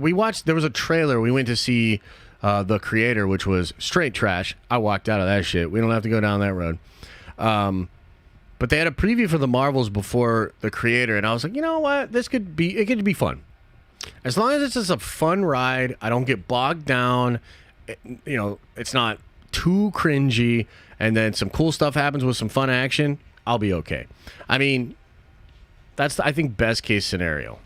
there was a trailer. We went to see The Creator, which was straight trash. I walked out of that shit. We don't have to go down that road. But they had a preview for the Marvels before The Creator, and I was like, you know what? It could be fun. As long as it's just a fun ride, I don't get bogged down. You know, it's not too cringy, and then some cool stuff happens with some fun action. I'll be okay. I mean, that's, I think, best case scenario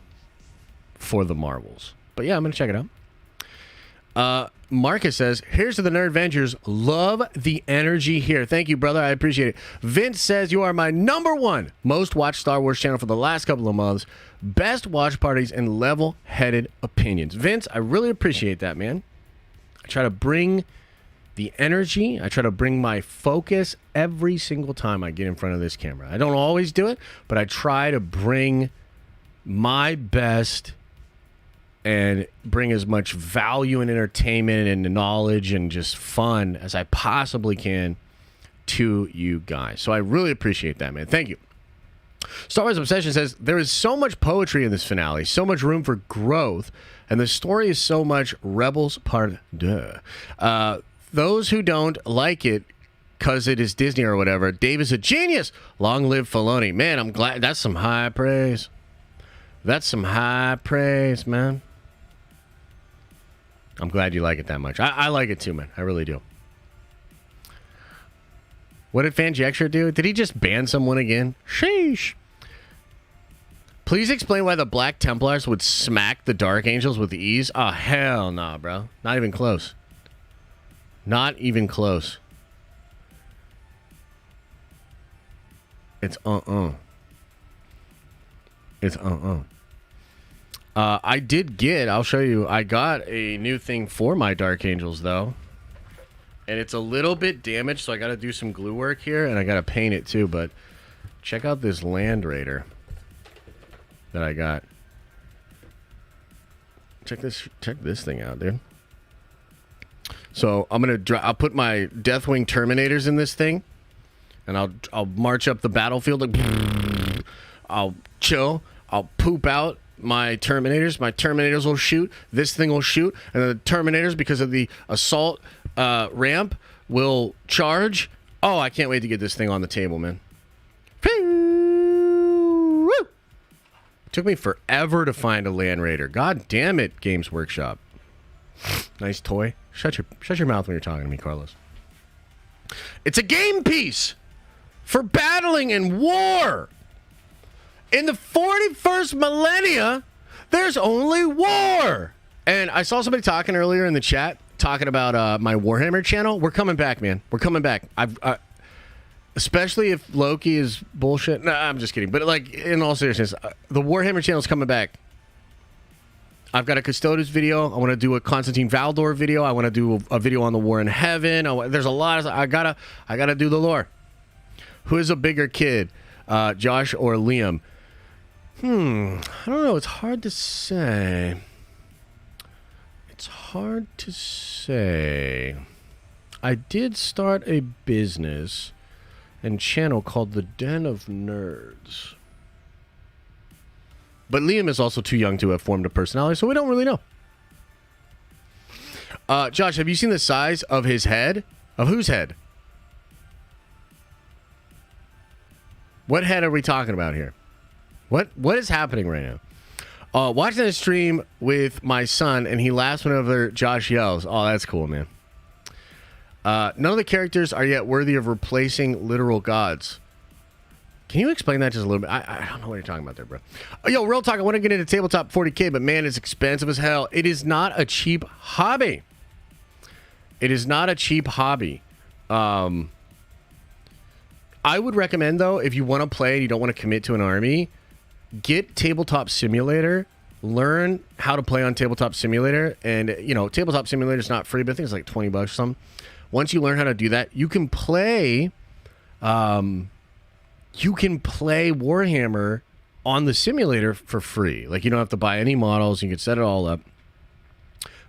for the Marvels. But yeah, I'm going to check it out. Marcus says, here's to the Nerd Avengers. Love the energy here. Thank you, brother. I appreciate it. Vince says, you are my #1 most watched Star Wars channel for the last couple of months. Best watch parties and level-headed opinions. Vince, I really appreciate that, man. I try to bring the energy. I try to bring my focus every single time I get in front of this camera. I don't always do it, but I try to bring my best and bring as much value and entertainment and knowledge and just fun as I possibly can to you guys. So I really appreciate that, man. Thank you. Star Wars Obsession says, there is so much poetry in this finale, so much room for growth, and the story is so much Rebels Part 2. Those who don't like it because it is Disney or whatever, Dave is a genius. Long live Filoni. Man, I'm glad. That's some high praise. That's some high praise, man. I'm glad you like it that much. I like it too, man. I really do. What did Fanjextra do? Did he just ban someone again? Sheesh. Please explain why the Black Templars would smack the Dark Angels with ease. Oh, hell nah, bro. Not even close. Not even close. It's It's I did get, I'll show you, I got a new thing for my Dark Angels, though. And it's a little bit damaged, so I got to do some glue work here, and I got to paint it, too. But check out this Land Raider that I got. Check this thing out, dude. So I'm I'll put my Deathwing Terminators in this thing, and I'll march up the battlefield. Like, I'll chill. I'll poop out my Terminators. My Terminators will shoot. This thing will shoot, and then the Terminators, because of the assault ramp, will charge. Oh, I can't wait to get this thing on the table, man. Took me forever to find a Land Raider. God damn it, Games Workshop. Nice toy. Shut your mouth when you're talking to me, Carlos. It's a game piece for battling in war. In the 41st millennia, there's only war. And I saw somebody talking earlier in the chat, talking about my Warhammer channel. We're coming back, man. We're coming back. Especially if Loki is bullshit. No, I'm just kidding. But like, in all seriousness, the Warhammer channel is coming back. I've got a Custodes video. I want to do a Constantine Valdor video. I want to do a video on the War in Heaven. There's a lot of. I gotta do the lore. Who is a bigger kid, Josh or Liam? I don't know. It's hard to say. It's hard to say. I did start a business and channel called The Den of Nerds. But Liam is also too young to have formed a personality, so we don't really know. Josh, have you seen the size of his head? Of whose head? What head are we talking about here? What is happening right now? Watching a stream with my son, and he laughs whenever Josh yells. Oh, that's cool, man. None of the characters are yet worthy of replacing literal gods. Can you explain that just a little bit? I don't know what you're talking about there, bro. Oh, yo, real talk. I want to get into tabletop 40K, but man, it's expensive as hell. It is not a cheap hobby. It is not a cheap hobby. I would recommend, though, if you want to play and you don't want to commit to an army, get Tabletop Simulator. Learn how to play on Tabletop Simulator. And, you know, Tabletop Simulator is not free, but I think it's like $20 or something. Once you learn how to do that, you can play... you can play Warhammer on the simulator for free. Like, you don't have to buy any models. You can set it all up.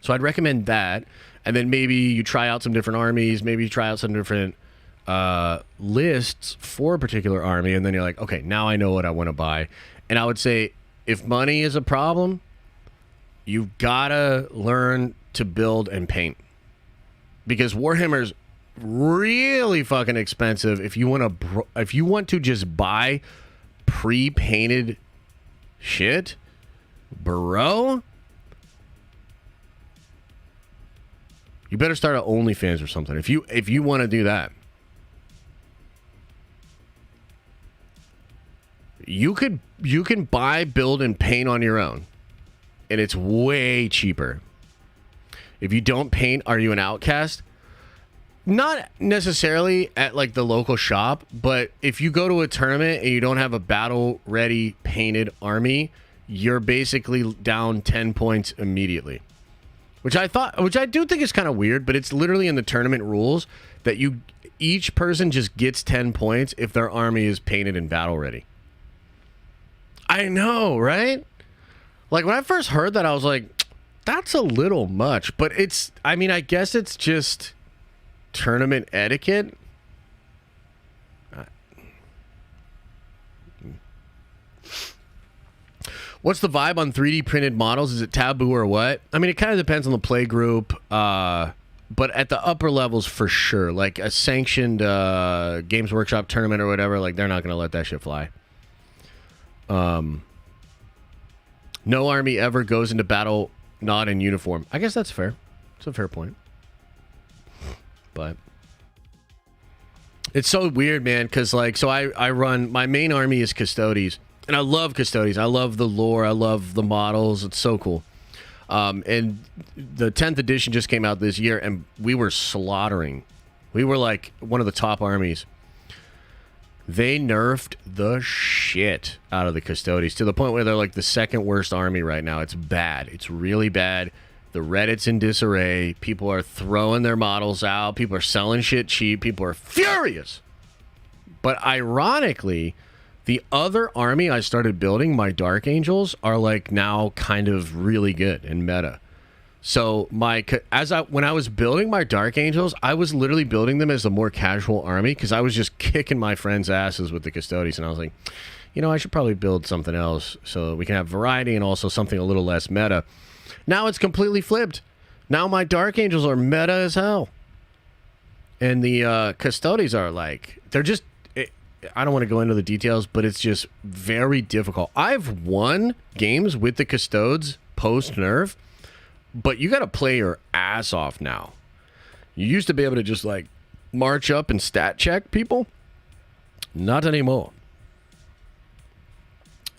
So I'd recommend that. And then maybe you try out some different armies. Maybe you try out some different lists for a particular army. And then you're like, okay, now I know what I want to buy. And I would say, if money is a problem, you've got to learn to build and paint. Because Warhammer's really fucking expensive if you want to just buy pre-painted shit, bro. You better start an OnlyFans or something if you want to do that. You can buy, build, and paint on your own, and it's way cheaper. If you don't paint, are you an outcast? Not necessarily at like the local shop, but if you go to a tournament and you don't have a battle-ready painted army, you're basically down 10 points immediately. Which I do think is kind of weird, but it's literally in the tournament rules that each person just gets 10 points if their army is painted and battle-ready. I know, right? Like, when I first heard that, I was like, that's a little much. But I guess it's just tournament etiquette. What's the vibe on 3D printed models? Is it taboo or what? I mean, it kind of depends on the play group. But at the upper levels, for sure. Like a sanctioned Games Workshop tournament or whatever, like they're not going to let that shit fly. No army ever goes into battle not in uniform. I guess that's fair. It's a fair point. But it's so weird, man, because like, so I run, my main army is Custodes, and I love Custodes. I love the lore. I love the models. It's so cool. And the 10th edition just came out this year, and we were slaughtering. We were like one of the top armies. They nerfed the shit out of the Custodes to the point where they're like the second worst army right now. It's bad. It's really bad. The Reddit's in disarray. People are throwing their models out. People are selling shit cheap. People are furious. But ironically, the other army I started building, my Dark Angels, are like now kind of really good in meta. So when I was building my Dark Angels, I was literally building them as a more casual army because I was just kicking my friends' asses with the Custodes, and I was like, you know, I should probably build something else so we can have variety and also something a little less meta. Now it's completely flipped. Now my Dark Angels are meta as hell, and the Custodes are like, they're just. I don't want to go into the details, but it's just very difficult. I've won games with the Custodes post nerf. But you got to play your ass off now. You used to be able to just like march up and stat check people. Not anymore.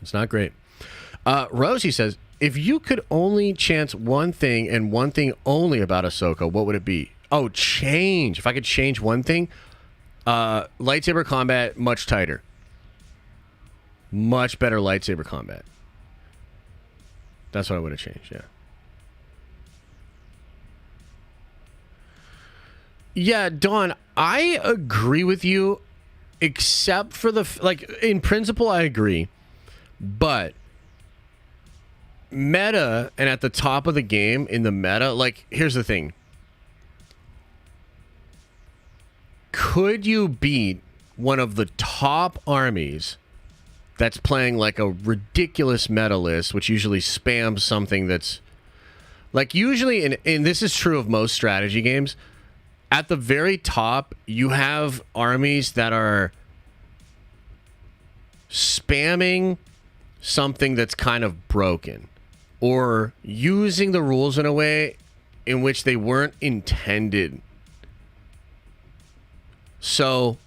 It's not great. Rosie says, if you could only chance one thing and one thing only about Ahsoka, what would it be? Oh, change. If I could change one thing, lightsaber combat, much tighter. Much better lightsaber combat. That's what I would have changed, yeah. Yeah, Dawn, I agree with you, except for in principle, I agree. But meta, and at the top of the game, in the meta, like, here's the thing. Could you beat one of the top armies that's playing like a ridiculous meta list, which usually spams something that's... Like, usually, and this is true of most strategy games... At the very top, you have armies that are spamming something that's kind of broken or using the rules in a way in which they weren't intended. So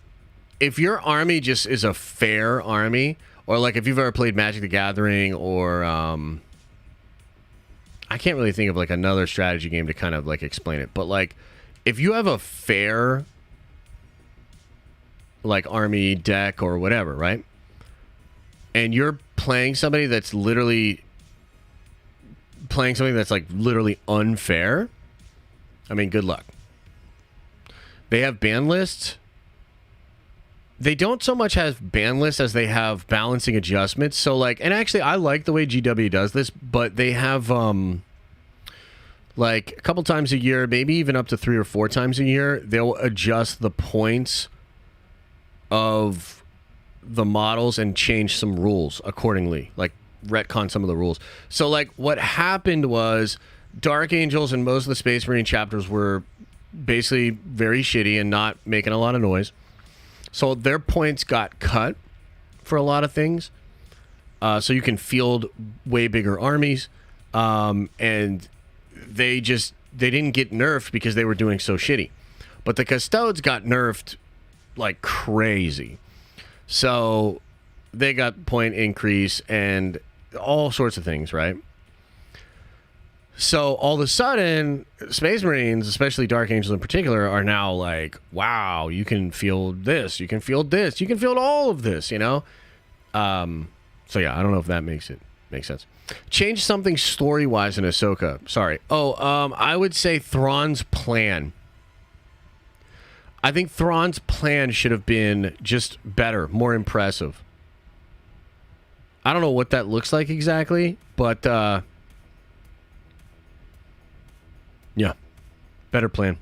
if your army just is a fair army, or like if you've ever played Magic the Gathering, or I can't really think of like another strategy game to kind of like explain it, but like if you have a fair like army deck or whatever, right? And you're playing somebody that's literally playing something that's like literally unfair, I mean, good luck. They have ban lists. They don't so much have ban lists as they have balancing adjustments. So like, and actually I like the way GW does this, but they have like a couple times a year, maybe even up to 3 or 4 times a year, they'll adjust the points of the models and change some rules accordingly, like retcon some of the rules. So like what happened was Dark Angels and most of the Space Marine chapters were basically very shitty and not making a lot of noise. So their points got cut for a lot of things. So you can field way bigger armies. And they didn't get nerfed because they were doing so shitty. But the Custodes got nerfed like crazy. So they got point increase and all sorts of things, right? So all of a sudden, Space Marines, especially Dark Angels in particular, are now like, wow, you can field this, you can field this, you can field all of this, you know? So yeah, I don't know if that makes sense. Change something story-wise in Ahsoka. Sorry. I would say Thrawn's plan. I think Thrawn's plan should have been just better, more impressive. I don't know what that looks like exactly, but yeah, better plan.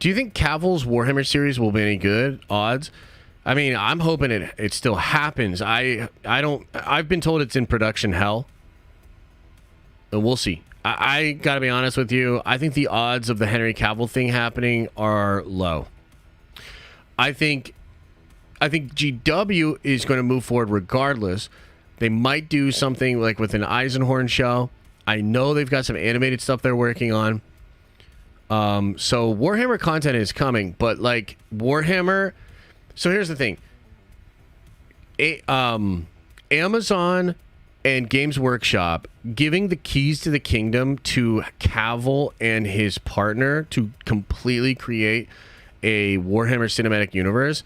Do you think Cavill's Warhammer series will be any good? Odds? I mean, I'm hoping it still happens. I've been told it's in production hell. And we'll see. I gotta be honest with you. I think the odds of the Henry Cavill thing happening are low. I think GW is going to move forward regardless. They might do something like with an Eisenhorn show. I know they've got some animated stuff they're working on. So Warhammer content is coming, but like Warhammer. So here's the thing. Amazon and Games Workshop giving the keys to the kingdom to Cavill and his partner to completely create a Warhammer cinematic universe.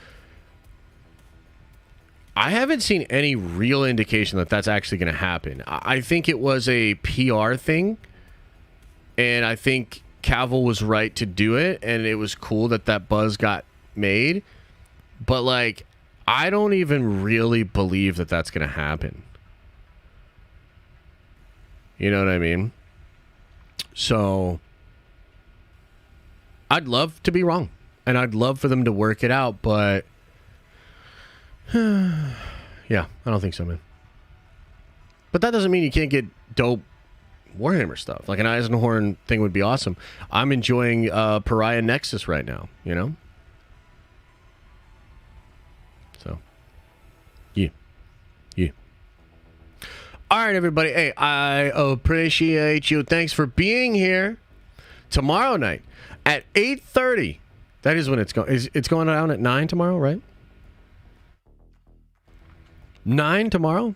I haven't seen any real indication that that's actually going to happen. I think it was a PR thing, and I think Cavill was right to do it, and it was cool that that buzz got made. But, like, I don't even really believe that that's going to happen. You know what I mean? So, I'd love to be wrong, and I'd love for them to work it out, but yeah, I don't think so, man. But that doesn't mean you can't get dope Warhammer stuff. Like an Eisenhorn thing would be awesome. I'm enjoying Pariah Nexus right now, you know? So, yeah. All right, everybody. Hey, I appreciate you. Thanks for being here. Tomorrow night at 8:30. That is when it's going. It's going down at 9 tomorrow, right? 9 tomorrow.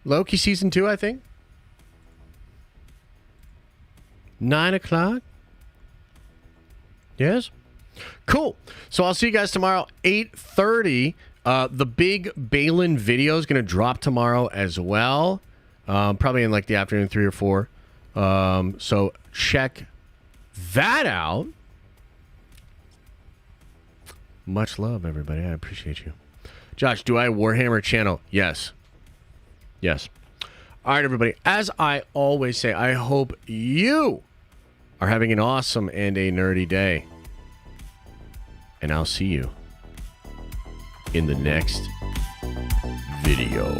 Loki season 2, I think. 9 o'clock. Yes. Cool. So I'll see you guys tomorrow, 8:30. The big Baylan video is going to drop tomorrow as well. Probably in like the afternoon, 3 or 4. So check that out. Much love, everybody. I appreciate you. Josh, do I Warhammer channel? Yes. All right, everybody. As I always say, I hope you are having an awesome and a nerdy day. And I'll see you in the next video.